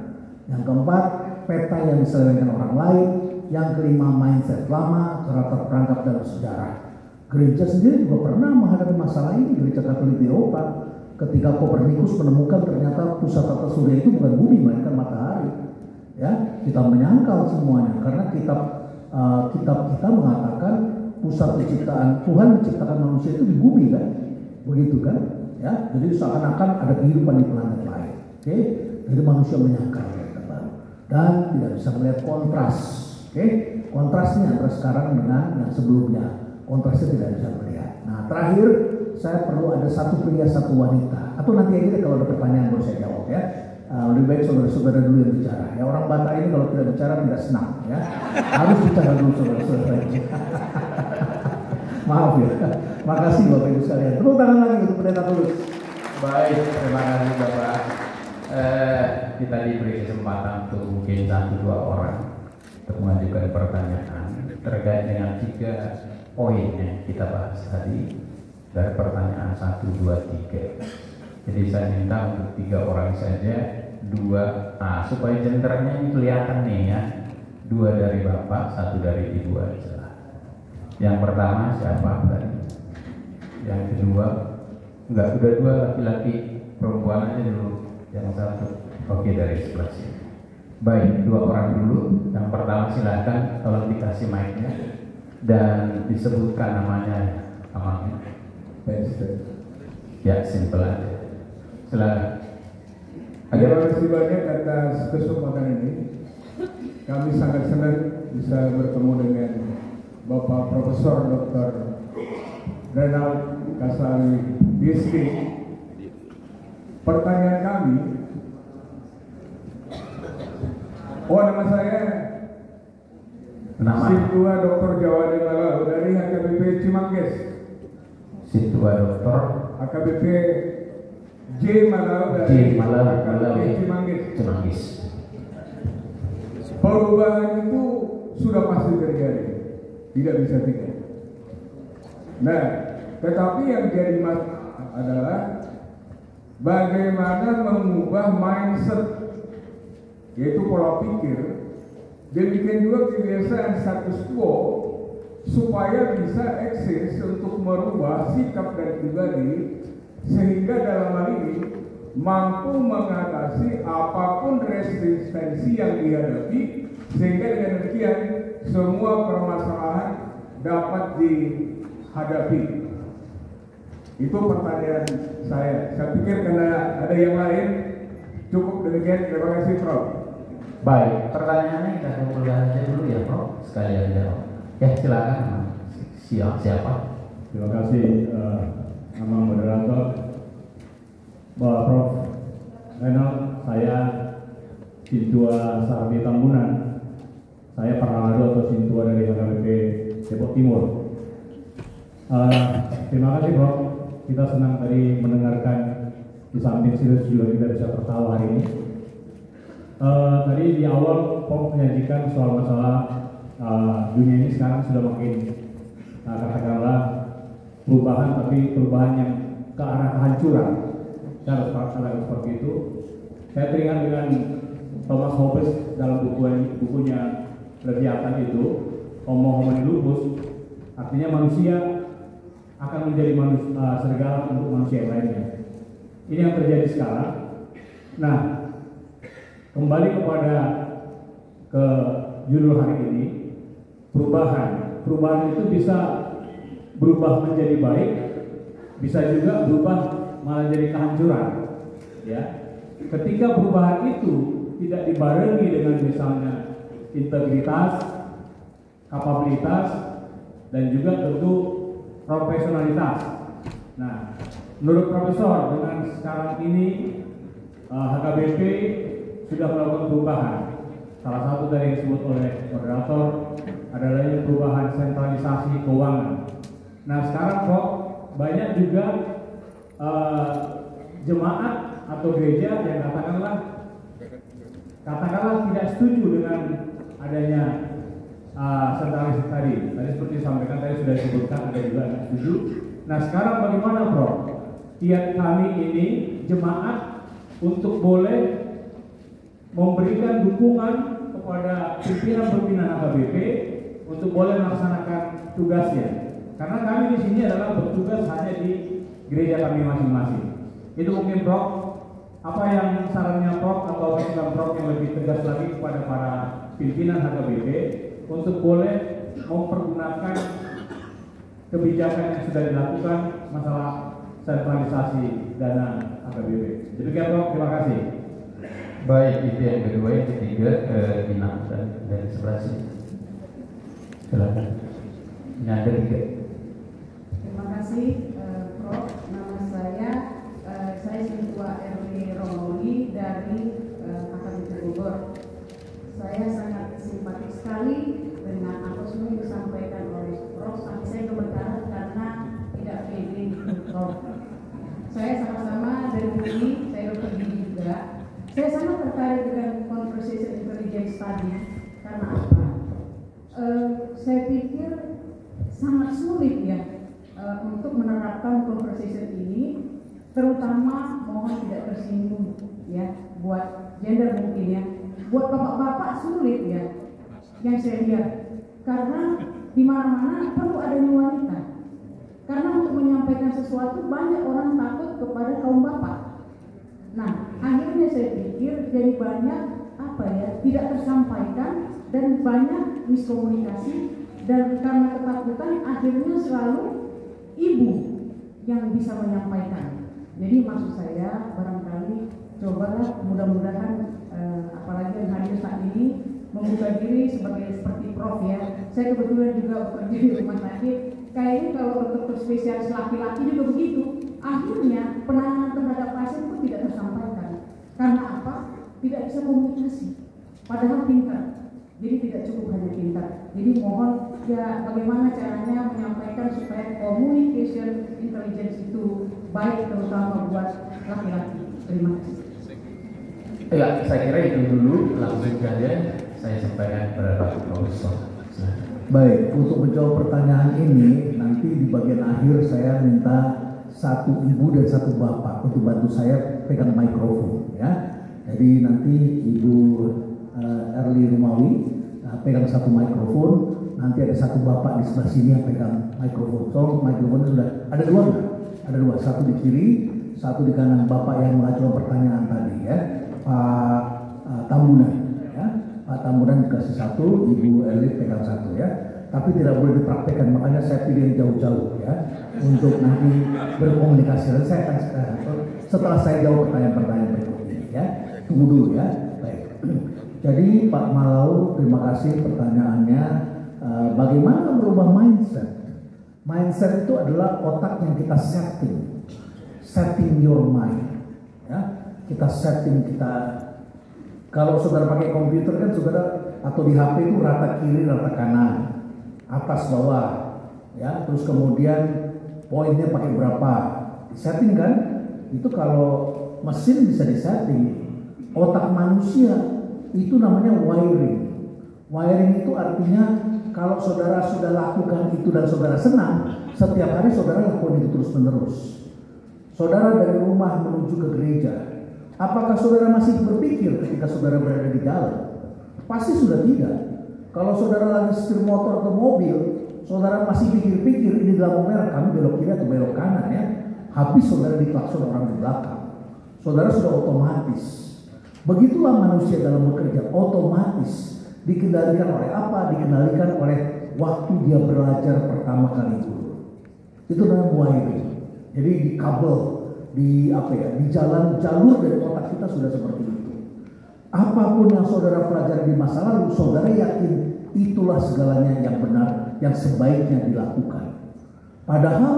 Yang keempat, peta yang diselewengkan orang lain. Yang kelima, mindset lama karena terperangkap dalam sejarah. Gereja sendiri juga pernah menghadapi masalah ini. Gereja Katolik di Eropa, ketika Kopernikus menemukan ternyata pusat tata surya itu bukan bumi, melainkan matahari. Ya, kita menyangkal semuanya karena kitab kita mengatakan pusat penciptaan Tuhan menciptakan manusia itu di bumi kan, begitu kan? Ya, jadi seakan-akan ada kehidupan di planet lain. Oke, jadi manusia menyangkal dan tidak bisa melihat kontras. Oke, kontrasnya antara sekarang dengan yang sebelumnya. Kontrasnya tidak bisa melihat. Nah, terakhir saya perlu ada satu pria, satu wanita. Atau nanti aja kalau ada pertanyaan baru saya jawab ya. Lebih baik saudara-saudara dulu yang bicara. Ya, orang Batak ini kalau tidak bicara tidak senang ya. Harus bicara dulu saudara-saudara. Maaf ya. Makasih Bapak Ibu sekalian. Tepuk tangan lagi untuk Pendeta Tulus. Baik, terima kasih Bapak. Kita diberi kesempatan untuk mungkin 1-2 orang untuk mengajukan pertanyaan terkait dengan 3 poin yang kita bahas tadi dari pertanyaan 1, 2, 3. Jadi saya minta untuk 3 orang saja, 2 supaya jendernya ini kelihatan nih ya, 2 dari Bapak, 1 dari Ibu aja. Yang pertama siapa tadi? Yang kedua enggak, udah 2 laki-laki, perempuan aja dulu. Yang 1, oke, dari sebelah sini. Baik, 2 orang dulu. Yang pertama silakan, tolong dikasih mic-nya dan disebutkan namanya. Ya, simpel aja. Silakan. Terima kasih banyak atas kesempatan ini. Kami sangat senang bisa bertemu dengan Bapak Profesor Dr. Renald Kasali BSc. Pertanyaan kami, nama saya Situa Dr. Jawadi Malau dari HKBP Cimanggis. Situa Dr. HKBP J Malau dari HKBP Cimanggis. Perubahan itu sudah pasti terjadi, tidak bisa tidak. Nah, tetapi yang jadi masalah adalah bagaimana mengubah mindset, yaitu pola pikir, demikian juga kebiasaan status quo, supaya bisa eksis untuk merubah sikap dan pribadi, sehingga dalam hal ini mampu mengatasi apapun resistensi yang dihadapi, sehingga dengan demikian semua permasalahan dapat dihadapi. Itu pertanyaan saya. Saya pikir karena ada yang lain, cukup demikian. Terima kasih, Prof. Baik, pertanyaannya kita kumpulkan aja dulu ya, Prof. Sekalian jawab. Ya, silakan. Siapa? Terima kasih, nama moderator. Prof. Renald, saya Sintua Sardi Tambunan. Saya Paralado atau Sintua dari HKBP Depok Timur. Terima kasih, Prof. Kita senang tadi mendengarkan, di samping serius juga kita bisa tertawa hari ini. Tadi di awal Prof menyajikan soal masalah dunia ini sekarang sudah makin katakanlah perubahan, tapi perubahan yang ke arah kehancuran. Saya harus katakan seperti itu. Saya teringat dengan Thomas Hobbes dalam bukunya Leviathan itu, Homo homini lupus, artinya manusia akan menjadi serigala untuk manusia yang lainnya. Ini yang terjadi sekarang. Nah, kembali ke judul hari ini, perubahan. Perubahan itu bisa berubah menjadi baik, bisa juga berubah malah jadi kehancuran. Ya, ketika perubahan itu tidak dibarengi dengan misalnya integritas, kapabilitas, dan juga tentu profesionalitas. Nah, menurut Profesor, dengan sekarang ini HKBP sudah melakukan perubahan. Salah satu dari yang disebut oleh moderator adalah perubahan sentralisasi keuangan. Nah, sekarang Prof, banyak juga jemaat atau gereja yang katakanlah tidak setuju dengan adanya sentralisasi tadi. Tadi seperti disampaikan, tadi sudah disebutkan ada juga yang setuju. Nah, sekarang bagaimana Prof? Kiat kami ini jemaat untuk boleh memberikan dukungan kepada pimpinan HKBP untuk boleh melaksanakan tugasnya. Karena kami di sini adalah bertugas hanya di gereja kami masing-masing. Itu mungkin Prof, apa yang sarannya Prof atau masukan Prof yang lebih tegas lagi kepada para pimpinan HKBP untuk boleh mempergunakan kebijakan yang sudah dilakukan masalah sentralisasi dana HKBP. Demikian Prof, terima kasih. Baik, itu yang kedua. Yang ketiga, Dina dari sebelah sini. Silakan. Yang ketiga. Terima kasih Prof. Nama saya Ketua RW Romawi dari HKBP Bogor. Saya sangat simpatik sekali dengan apa semua yang disampaikan oleh Prof. Sampai saya gemetar karena tidak pede Prof. Saya sama-sama dari UI, saya dokter gigi juga. Saya sangat tertarik dengan conversation intelligence tadi. Karena apa? Saya pikir sangat sulit ya untuk menerapkan conversation ini, terutama mohon tidak tersinggung ya buat gender mungkin ya, buat bapak-bapak sulit ya yang saya lihat, karena di mana-mana perlu adanya wanita. Karena untuk menyampaikan sesuatu banyak orang takut kepada kaum bapak. Nah, akhirnya saya pikir jadi banyak tidak tersampaikan dan banyak miskomunikasi, dan karena ketakutan akhirnya selalu ibu yang bisa menyampaikan. Jadi maksud saya barangkali cobalah mudah-mudahan apalagi yang hadir saat ini membuka diri seperti Prof ya. Saya kebetulan juga bekerja di rumah sakit. Kayaknya kalau dokter spesialis laki-laki juga begitu. Akhirnya penanganan terhadap pasien pun tidak tersampaikan. Karena apa? Tidak bisa komunikasi. Padahal pintar. Jadi tidak cukup hanya pintar. Jadi mohon ya bagaimana caranya menyampaikan supaya communication intelligence itu baik terutama buat laki-laki. Terima kasih. Ya, saya kira itu dulu, langsung saja saya sampaikan kepada Pak Profesor. Baik, untuk menjawab pertanyaan ini nanti di bagian akhir saya minta satu ibu dan satu bapak untuk bantu saya pegang mikrofon ya. Jadi nanti Ibu Erli Rumawi pegang satu mikrofon, nanti ada satu bapak di sebelah sini yang pegang mikrofon. So mikrofonnya sudah ada dua nggak? Ada dua, satu di kiri, satu di kanan bapak yang mengajukan pertanyaan tadi ya, Pak Tambunan ya. Pak Tambunan dikasih satu, Ibu Erli pegang satu ya. Tapi tidak boleh dipraktekkan, makanya saya pilih jauh-jauh ya untuk nanti berkomunikasi. Dan saya akan setelah saya jawab pertanyaan-pertanyaan berikut ini ya. Tunggu dulu ya. Baik. Jadi Pak Malau, terima kasih pertanyaannya. Bagaimana merubah mindset? Mindset itu adalah otak yang kita setting your mind. Ya, kita setting kita. Kalau saudara pakai komputer kan saudara atau di HP itu rata kiri, rata kanan, atas bawah, ya. Terus kemudian poinnya pakai berapa? Setting kan? Itu kalau mesin bisa disetting. Otak manusia itu namanya wiring. Wiring itu artinya kalau saudara sudah lakukan itu dan saudara senang, setiap hari saudara lakukan itu terus-menerus. Saudara dari rumah menuju ke gereja, apakah saudara masih berpikir ketika saudara berada di jalan? Pasti sudah tidak. Kalau saudara lagi setir motor atau mobil, saudara masih pikir-pikir ini lampu merah, kami belok kiri atau belok kanan ya. Habis saudara diklakson orang di belakang. Saudara sudah otomatis. Begitulah manusia dalam bekerja, otomatis. Dikendalikan oleh apa? Dikendalikan oleh waktu dia belajar pertama kali dulu. Itu namanya wiring. Jadi di kabel, di jalan jalur dari otak kita sudah seperti itu. Apapun yang saudara pelajari di masa lalu, saudara yakin itulah segalanya yang benar, yang sebaiknya dilakukan. Padahal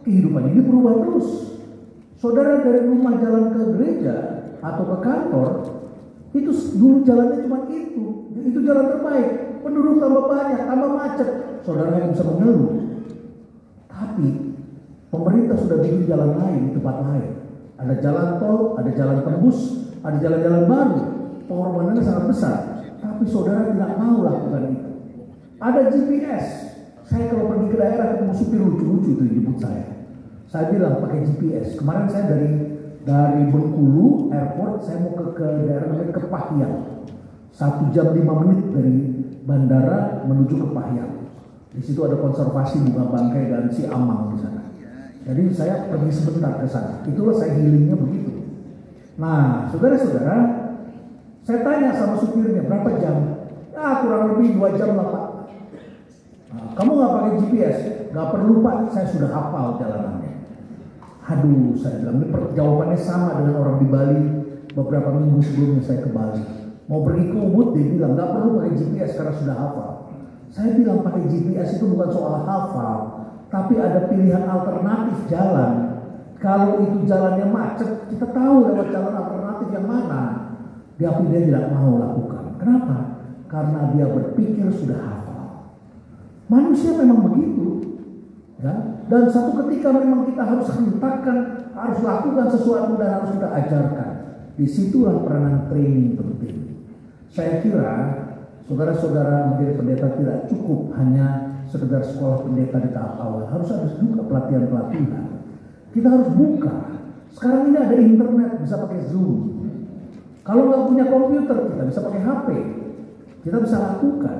kehidupan ini berubah terus. Saudara dari rumah jalan ke gereja atau ke kantor, itu dulu jalannya cuma itu jalan terbaik. Penduduk tambah banyak, tambah macet, saudara yang bisa mengeluh. Tapi pemerintah sudah bikin jalan lain di tempat lain. Ada jalan tol, ada jalan tembus, ada jalan-jalan baru. Pengorbanannya sangat besar, tapi saudara tidak mau lakukan itu. Ada GPS. Saya kalau pergi ke daerah ketemu supir lucu-lucu itu jemput saya. Saya bilang pakai GPS. Kemarin saya dari Bengkulu Airport, saya mau ke daerah namanya Kepahyang. 1 jam 5 menit dari bandara menuju Kepahyang. Di situ ada konservasi bunga bangkai dan si Amang di sana. Jadi saya pergi sebentar ke sana. Itulah saya healingnya begitu. Nah, saudara-saudara, saya tanya sama supirnya berapa jam? Ya kurang lebih 2 jam lah Pak. Nah, kamu nggak pakai GPS? Nggak perlu Pak, saya sudah hafal jalanannya. Aduh, saya bilang ini jawabannya sama dengan orang di Bali beberapa minggu sebelumnya saya ke Bali. Mau pergi ke Ubud, dia bilang nggak perlu pakai GPS karena sudah hafal. Saya bilang pakai GPS itu bukan soal hafal, tapi ada pilihan alternatif jalan. Kalau itu jalannya macet, kita tahu lewat jalan alternatif yang mana. Tapi dia tidak mau lakukan. Kenapa? Karena dia berpikir sudah hafal. Manusia memang begitu. Ya? Dan satu ketika memang kita harus hentakkan, harus lakukan sesuatu dan harus kita ajarkan. Disitulah peranan training penting. Saya kira saudara-saudara menjadi pendeta tidak cukup hanya sekedar sekolah pendeta di tahap awal. Harus ada juga pelatihan-pelatihan. Kita harus buka. Sekarang ini ada internet, bisa pakai Zoom. Kalau nggak punya komputer, kita bisa pakai HP. Kita bisa lakukan.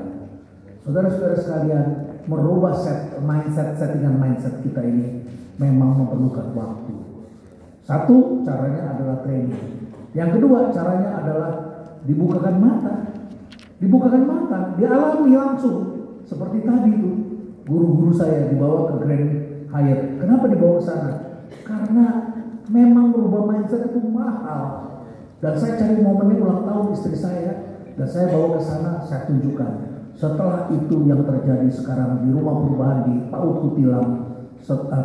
Saudara-saudara sekalian, merubah settingan mindset kita ini memang memerlukan waktu. Satu, caranya adalah training. Yang kedua, caranya adalah dibukakan mata. Dibukakan mata, dialami langsung. Seperti tadi itu, guru-guru saya dibawa ke Grand Hyatt. Kenapa dibawa ke sana? Karena memang merubah mindset itu mahal. Dan saya cari momennya ulang tahun istri saya, dan saya bawa ke sana, saya tunjukkan. Setelah itu yang terjadi sekarang di rumah perubahan di PAUD Kutilang,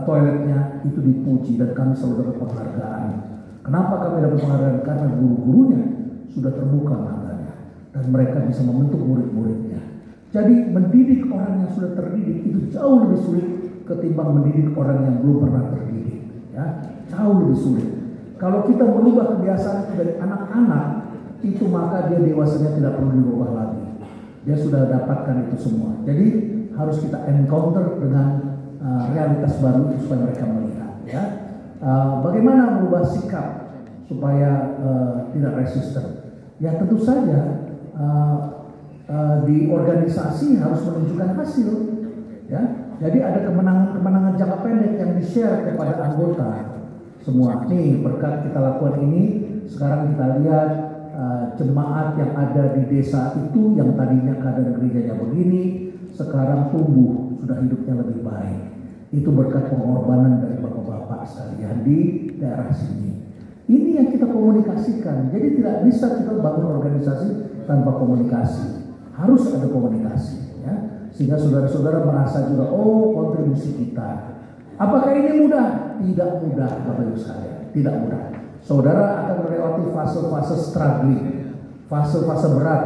toiletnya itu dipuji dan kami selalu dapat penghargaan. Kenapa kami dapat penghargaan? Karena guru-gurunya sudah terbuka matanya dan mereka bisa membentuk murid-muridnya. Jadi mendidik orang yang sudah terdidik itu jauh lebih sulit ketimbang mendidik orang yang belum pernah terdidik. Ya, jauh lebih sulit. Kalau kita merubah kebiasaan itu dari anak-anak, itu maka dia dewasanya tidak perlu dirubah lagi. Dia sudah dapatkan itu semua. Jadi harus kita encounter dengan realitas baru itu supaya mereka melihat. Ya, bagaimana merubah sikap supaya tidak resisten? Ya tentu saja di organisasi harus menunjukkan hasil. Ya, jadi ada kemenangan jangka pendek yang di-share kepada anggota. Semua nih berkat kita lakukan ini, sekarang kita lihat jemaat yang ada di desa itu yang tadinya keadaan gerejanya begini, sekarang tumbuh, sudah hidupnya lebih baik. Itu berkat pengorbanan dari bapak-bapak sekalian di daerah sini. Ini yang kita komunikasikan. Jadi tidak bisa kita bangun organisasi tanpa komunikasi. Harus ada komunikasi, ya. Sehingga saudara-saudara merasa juga, oh kontribusi kita. Apakah ini mudah? Tidak mudah, Bapak Ibu sekalian. Tidak mudah. Saudara akan melewati fase-fase struggling, fase-fase berat.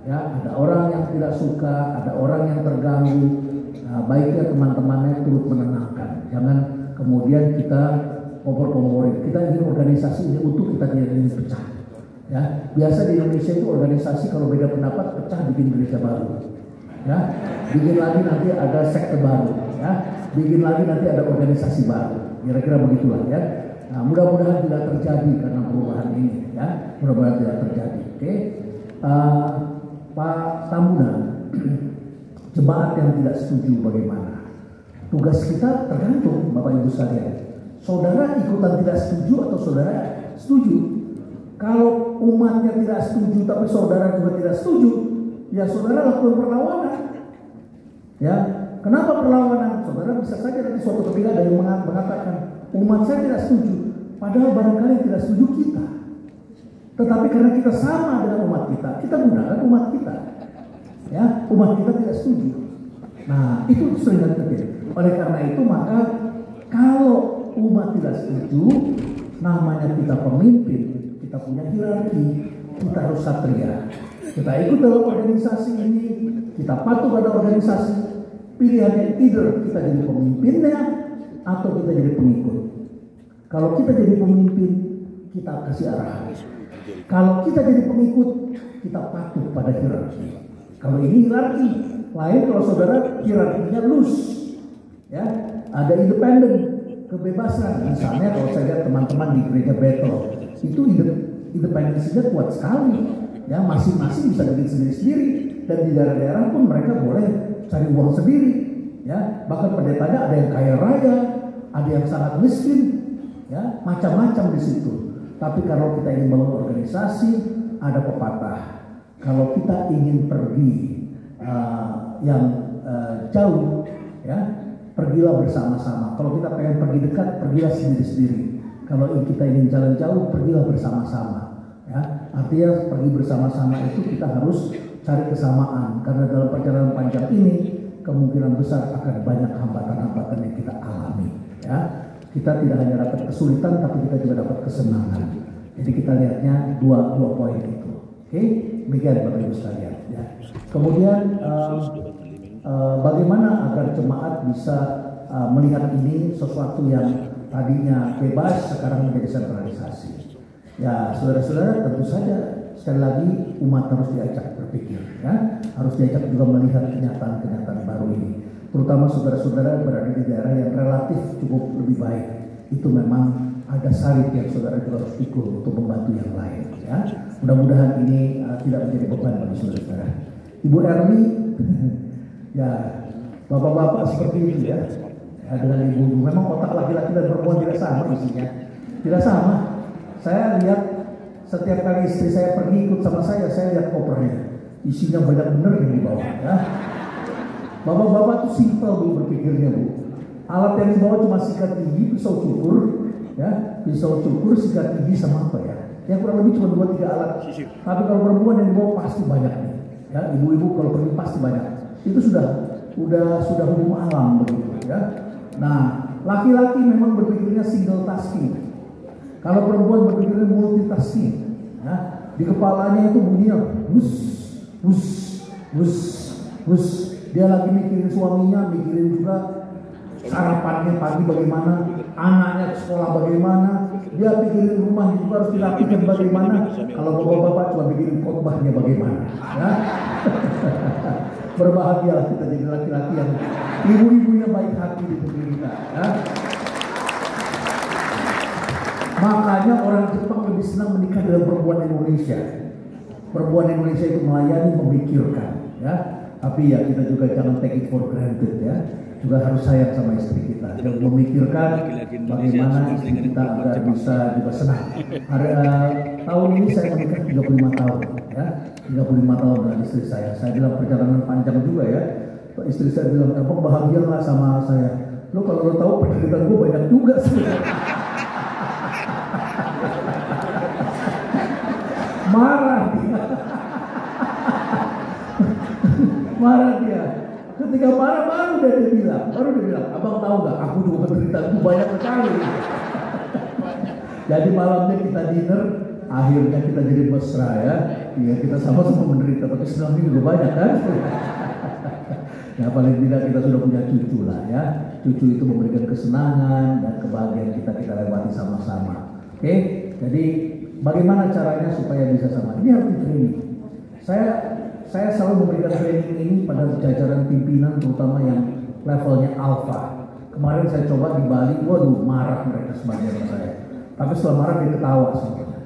Ya, ada orang yang tidak suka, ada orang yang terganggu. Nah, baiknya teman-temannya turut menenangkan. Jangan kemudian kita kompor-komporin. Kita ingin organisasi ini utuh, kita tidak ingin pecah. Ya, biasa di Indonesia itu organisasi kalau beda pendapat pecah bikin gereja baru. Ya, bikin lagi nanti ada sekte baru. Ya, bikin lagi nanti ada organisasi baru. Kira-kira begitulah ya. Nah, mudah-mudahan tidak terjadi karena perubahan ini. Ya, mudah-mudahan tidak terjadi. Oke, Pak Tamuna, jemaat yang tidak setuju bagaimana? Tugas kita tergantung Bapak Ibu sekalian. Saudara ikutan tidak setuju atau saudara setuju? Kalau umatnya tidak setuju tapi saudara juga tidak setuju, ya saudara lakukan perlawanan. Ya, Kenapa perlawanan? Saudara bisa saja nanti suatu ketika ada yang mengatakan umat saya tidak setuju, padahal barangkali tidak setuju kita. Tetapi karena kita sama dengan umat kita gunakan umat kita. Ya, umat kita tidak setuju. Nah, itu sering terjadi. Oleh karena itu maka kalau umat tidak setuju, namanya kita pemimpin, kita punya hierarki, kita harus satria. Kita ikut dalam organisasi ini, kita patuh pada organisasi. Pilihannya either kita jadi pemimpinnya atau kita jadi pengikut. Kalau kita jadi pemimpin, kita kasih arahan. Kalau kita jadi pengikut, kita patuh pada hierarki. Kalau ini hierarki, lain kalau saudara hierarkinya loose, ya, ada independen, kebebasan. Misalnya kalau saya lihat teman-teman di gereja Bethel, itu independensinya kuat sekali, ya, masing-masing bisa bikin sendiri-sendiri, dan di daerah-daerah pun mereka boleh cari uang sendiri, ya, bahkan pendetanya ada yang kaya raya, ada yang sangat miskin, ya, macam-macam di situ. Tapi kalau kita ingin membangun organisasi, ada pepatah. Kalau kita ingin pergi yang jauh, ya, pergilah bersama-sama. Kalau kita pengen pergi dekat, pergilah sendiri-sendiri. Kalau kita ingin jalan jauh, pergilah bersama-sama. Ya, artinya pergi bersama-sama itu kita harus cari kesamaan. Karena dalam perjalanan panjang ini, kemungkinan besar akan banyak hambatan-hambatan yang kita alami. Ya, kita tidak hanya dapat kesulitan, tapi kita juga dapat kesenangan. Jadi kita lihatnya dua poin itu. Oke, demikian Bapak Ibu sekalian. Ya. Kemudian bagaimana agar jemaat bisa melihat ini sesuatu yang tadinya bebas sekarang menjadi sentralisasi. Ya, saudara-saudara, tentu saja sekali lagi umat harus diajak berpikir, ya, harus diajak juga melihat kenyataan-kenyataan baru ini. Terutama saudara-saudara berada di daerah yang relatif cukup lebih baik. Itu memang ada salib yang saudara juga harus pikul untuk membantu yang lain. Ya, mudah-mudahan ini tidak menjadi beban bagi saudara-saudara. Ibu Ermi, ya, bapak-bapak seperti itu ya, dengan ibu-ibu. Memang otak laki-laki dan perempuan tidak sama isinya, tidak sama. Saya lihat setiap kali istri saya pergi ikut sama saya lihat kopernya, isinya banyak bener yang dibawa. Ya. Bapak-bapak tuh simpel bu berpikirnya bu. Alat yang dibawa cuma sikat gigi, pisau cukur, ya, pisau cukur, sikat gigi sama apa ya? Yang kurang lebih cuma 2-3 alat. Tapi kalau perempuan yang dibawa pasti banyak nih. Ya, ibu-ibu kalau pergi pasti banyak. Itu sudah hukum alam begitu ya. Nah, laki-laki memang berpikirnya single tasking. Kalau perempuan berpikirnya multitasking. Ya, di kepalanya itu bunyinya bus. Dia lagi mikirin suaminya, mikirin juga sarapannya pagi bagaimana, anaknya ke sekolah bagaimana, dia pikirin rumah juga harus dirapikan bagaimana. Kalau bapak-bapak cuma pikirin khotbahnya bagaimana. Ya. Berbahagialah kita jadi laki-laki yang ibu-ibunya baik hati di negeri kita. Ya. Makanya orang Jepang lebih senang menikah dengan perempuan Indonesia. Perempuan Indonesia itu melayani, memikirkan. Ya. Tapi ya kita juga jangan take it for granted ya. Juga harus sayang sama istri kita dan memikirkan bagaimana istri kita agar bisa juga senang. Tahun ini saya menikah 35 tahun ya. 35 tahun dengan istri saya. Saya bilang perjalanan panjang juga ya. Istri saya bilang, "Abang bahagia lah sama saya." Lo kalau lo tahu penderitaan gue banyak juga sih. Marah dia. Ketika marah baru dia bilang, "Abang tahu nggak? Aku juga penderitaan banyak sekali." Jadi malamnya kita dinner, akhirnya kita jadi mesra ya. Iya, kita sama-sama menderita, tapi senangnya juga banyak kan? Ya paling tidak kita sudah punya cucu lah ya. Cucu itu memberikan kesenangan dan kebahagiaan kita lewati sama-sama. Oke, jadi bagaimana caranya supaya bisa sama? Ini harus di-training. Saya selalu memberikan training ini pada jajaran pimpinan, terutama yang levelnya alpha. Kemarin saya coba di Bali, waduh marah mereka sebagian saya. Tapi setelah marah dia ketawa semuanya.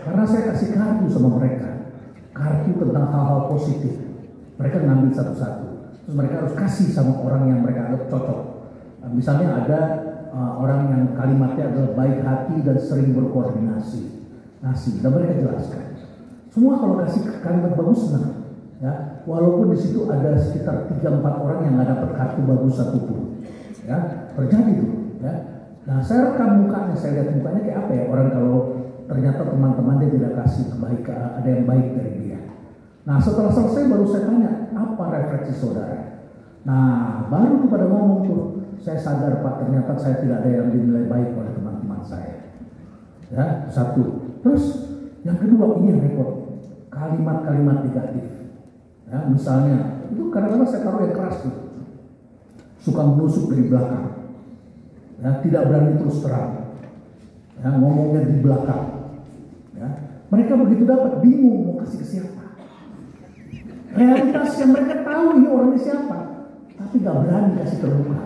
Karena saya kasih kartu sama mereka, kartu tentang hal-hal positif. Mereka ngambil satu-satu. Terus mereka harus kasih sama orang yang mereka anggap cocok. Misalnya ada orang yang kalimatnya adalah baik hati dan sering berkoordinasi. Dan mereka jelaskan. Semua kalau kasih kalimat bagus senang. Ya, walaupun di situ ada sekitar 3-4 orang yang nggak dapat kartu bagus satupun, ya terjadi tuh, ya. Nah saya rekam mukanya, saya lihat mukanya kayak apa ya orang kalau ternyata teman-teman dia tidak kasih kebaikan, ada yang baik dari dia. Nah setelah selesai baru saya tanya apa refleksi saudara. Nah baru pada ngomong tuh, saya sadar Pak ternyata saya tidak ada yang dinilai baik oleh teman-teman saya. Ya satu, terus yang kedua ini yang repot, kalimat-kalimat negatif. Ya, misalnya, itu kadang-kadang saya taruh yang keras tuh, suka menusuk dari belakang, ya, tidak berani terus terang, ya, ngomongnya di belakang. Ya. Mereka begitu dapat bingung mau kasih ke siapa. Realitas yang mereka tahu ini orangnya siapa, tapi gak berani kasih terbuka.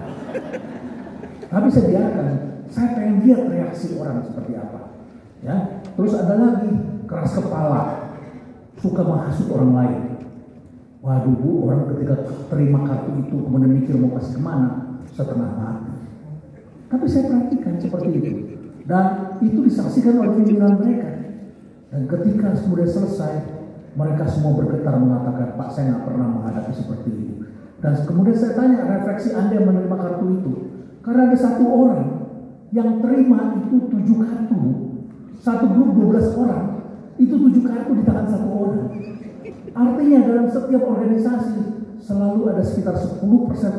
Tapi saya biarkan, saya pengen lihat reaksi orang seperti apa. Ya. Terus ada lagi keras kepala, suka menghasut orang lain. Waduh Bu, orang ketika terima kartu itu kemudian mikir mau kasih kemana, setengah mati. Tapi saya perhatikan seperti itu. Dan itu disaksikan oleh pimpinan mereka. Dan ketika kemudian selesai, mereka semua bergetar mengatakan, Pak saya nggak pernah menghadapi seperti itu. Dan kemudian saya tanya refleksi Anda yang menerima kartu itu. Karena ada satu orang yang terima itu 7 kartu. Satu grup 12 orang, itu 7 kartu di tangan satu orang. Artinya dalam setiap organisasi selalu ada sekitar 10%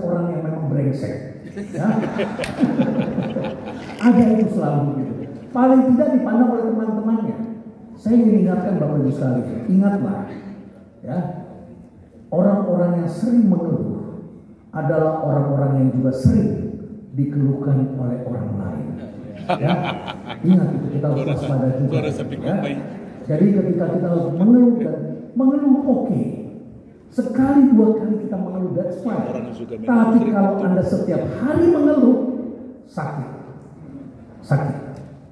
orang yang memang brengsek. Ya. Ada itu selalu gitu. Paling tidak dipandang oleh teman-temannya. Saya ingin ingatkan Bapak Ibu sekalian, ingatlah ya, orang-orang yang sering mengeluh adalah orang-orang yang juga sering dikeluhkan oleh orang lain. Ya. Ingat itu, kita harus waspada juga. Ya. Jadi ketika kita mengeluh dan mengeluh oke. Sekali 2 kali kita mengeluh that's fine. Tapi kalau Anda setiap hari mengeluh sakit.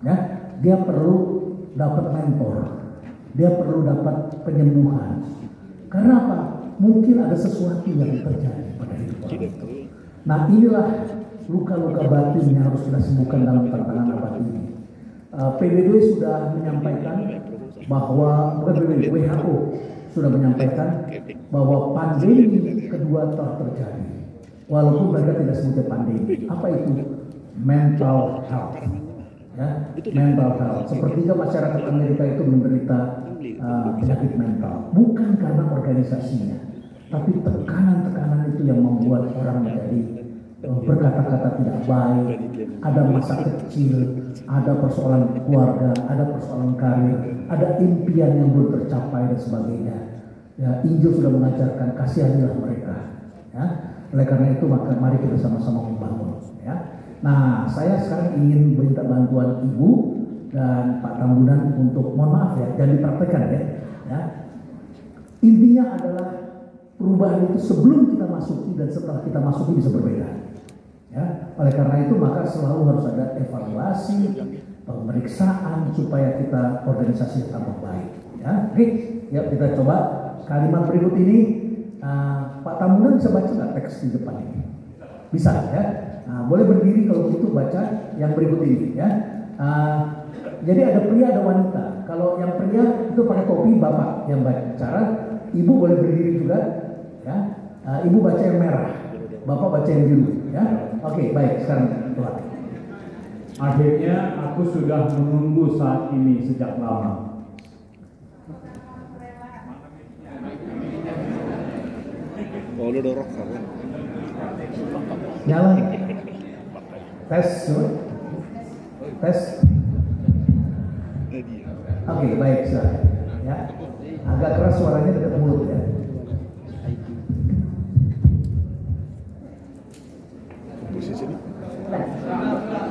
Ya, dia perlu dapat mentor. Dia perlu dapat penyembuhan. Karena apa? Mungkin ada sesuatu yang terjadi pada hidup orang. Nah, inilah luka-luka batin yang harus kita sembuhkan dalam tantangan abad ini. PBB sudah menyampaikan bahwa WHO sudah menyampaikan bahwa pandemi kedua telah terjadi. Walaupun mereka tidak sebutnya pandemi. Apa itu? Mental health. Ya, mental health. Sepertiga masyarakat Amerika itu menderita penyakit mental. Bukan karena organisasinya, tapi tekanan-tekanan itu yang membuat orang menjadi berkata-kata tidak baik, ada masa kecil, ada persoalan keluarga, ada persoalan karir, ada impian yang belum tercapai dan sebagainya. Ya, Injil sudah mengajarkan kasihanilah mereka. Ya, oleh karena itu maka mari kita sama-sama membangun. Ya. Nah, saya sekarang ingin minta bantuan Ibu dan Pak Tambunan untuk, mohon maaf ya, jangan dipraktekkan ya. Ya. Intinya adalah perubahan itu sebelum kita masuki dan setelah kita masuki bisa berbeda. Ya, oleh karena itu maka selalu harus ada evaluasi, pemeriksaan supaya kita organisasi tambah baik. Ya, oke, yuk kita coba kalimat berikut ini. Pak Tambunan bisa baca nggak teks di depan ini? Bisa ya. Nah, boleh berdiri kalau begitu baca yang berikut ini ya. Jadi ada pria ada wanita. Kalau yang pria itu pakai topi, bapak yang bicara. Ibu boleh berdiri juga ya. Ibu baca yang merah, bapak baca yang biru ya. Oke, baik, sekarang keluar. Akhirnya aku sudah menunggu saat ini sejak lama. Oh, lu dorong kan? Nyala. Tes. Oke, baik, silakan. Ya. Agak keras suaranya dekat mulut ya. Posisi ini.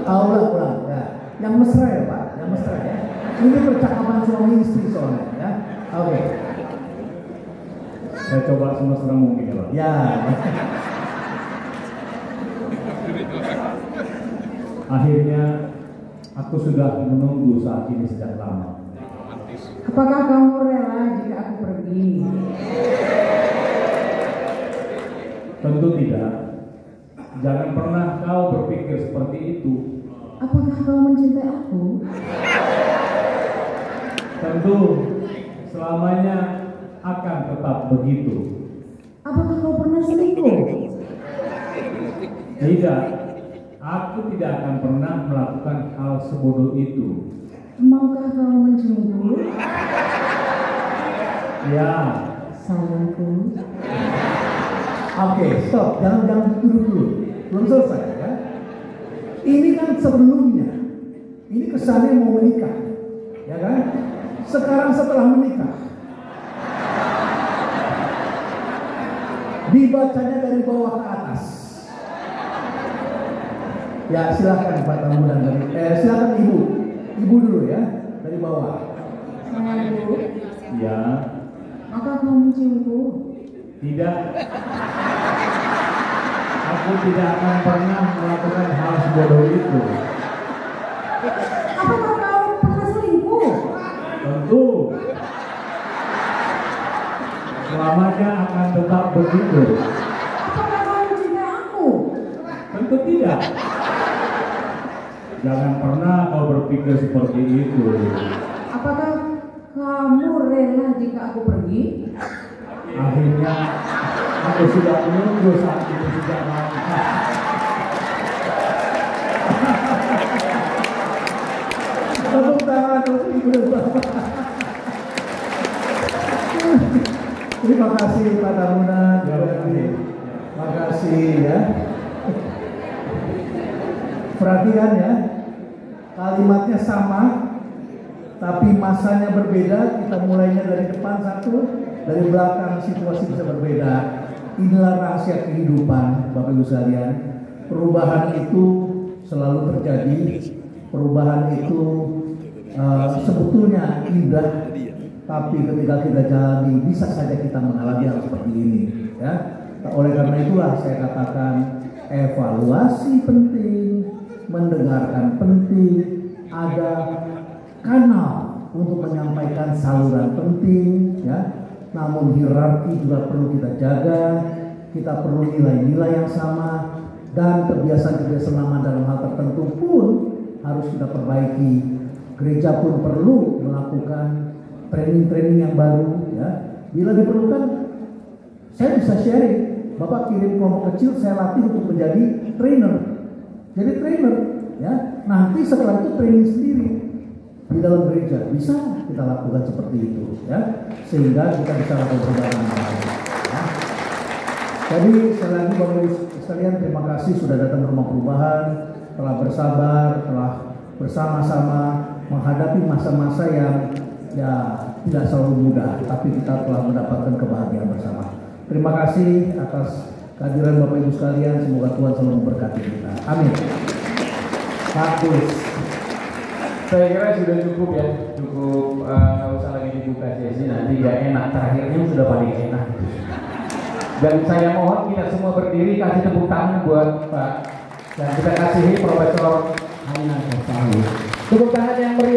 Ulang. Ya. Yang mesra ya Pak, yang mesra ya. Ini percakapan suami istri soalnya ya. Oke. Saya coba semesra mungkin ya Pak. Ya. Akhirnya aku sudah menunggu saat ini sejak lama. Apakah kamu rela jika aku pergi? Tentu tidak. Jangan pernah kau berpikir seperti itu. Apakah kau mencintai aku? Tentu selamanya akan tetap begitu. Apakah kau pernah selingkuh? Tidak, aku tidak akan pernah melakukan hal sebodoh itu. Maukah kau menciumku? Ya, Sayangku. Oke, stop. Jangan dulu. Belum selesai ya. Ini kan sebelumnya. Ini kesannya mau menikah. Ya kan? Sekarang setelah menikah. Dibacanya dari bawah ke atas. Ya, silakan Pak Tamu dan silakan Ibu. Ibu dulu ya, dari bawah. Sayangku. ya, Maukah kau menciumku? tidak. Aku tidak akan pernah melakukan hal sebodoh itu. Apakah kau pernah selingkuh? Tentu. Selamanya akan tetap begitu. Apakah kau mencintai aku? Tentu tidak. Jangan pernah kau berpikir seperti itu. Apakah kamu rela jika aku pergi? Akhirnya aku sudah menunggu saat itu sejak lama. Tepuk tangan untuk Ibu dan Bapak. Terima kasih Pak Tamunan. Terima kasih ya. Perhatian ya, kalimatnya sama, tapi masanya berbeda. Kita mulainya dari depan satu, dari belakang situasi bisa berbeda. Inilah rahasia kehidupan, Bapak Ibu sekalian. Perubahan itu selalu terjadi. Perubahan itu sebetulnya indah, tapi ketika kita jalani bisa saja kita mengalami hal seperti ini. Ya, oleh karena itulah saya katakan evaluasi penting, mendengarkan penting, ada kanal untuk menyampaikan saluran penting. Ya, namun hierarki juga perlu kita jaga. Kita perlu nilai-nilai yang sama dan kebiasaan-kebiasaan lama dalam hal tertentu pun harus kita perbaiki. Gereja pun perlu melakukan training-training yang baru. Ya, bila diperlukan, saya bisa sharing. Bapak kirim kelompok kecil, saya latih untuk menjadi trainer. Jadi trainer, ya. Nanti setelah itu training sendiri di dalam gereja bisa kita lakukan seperti itu, ya. Sehingga kita bisa lakukan perubahan. Ya. Jadi sekali lagi Bapak Ibu sekalian, terima kasih sudah datang ke Rumah Perubahan, telah bersabar, telah bersama-sama menghadapi masa-masa yang ya tidak selalu mudah, tapi kita telah mendapatkan kebahagiaan bersama. Terima kasih atas kehadiran Bapak Ibu sekalian. Semoga Tuhan selalu memberkati kita. Amin. Bagus. Saya kira sudah cukup ya, cukup nggak usah lagi dibuka sesi, nanti gak enak, terakhirnya sudah paling enak. Dan saya mohon kita semua berdiri, kasih tepuk tangan buat Pak, dan kita kasihi Profesor Hainan. Tepuk tangan yang meriah.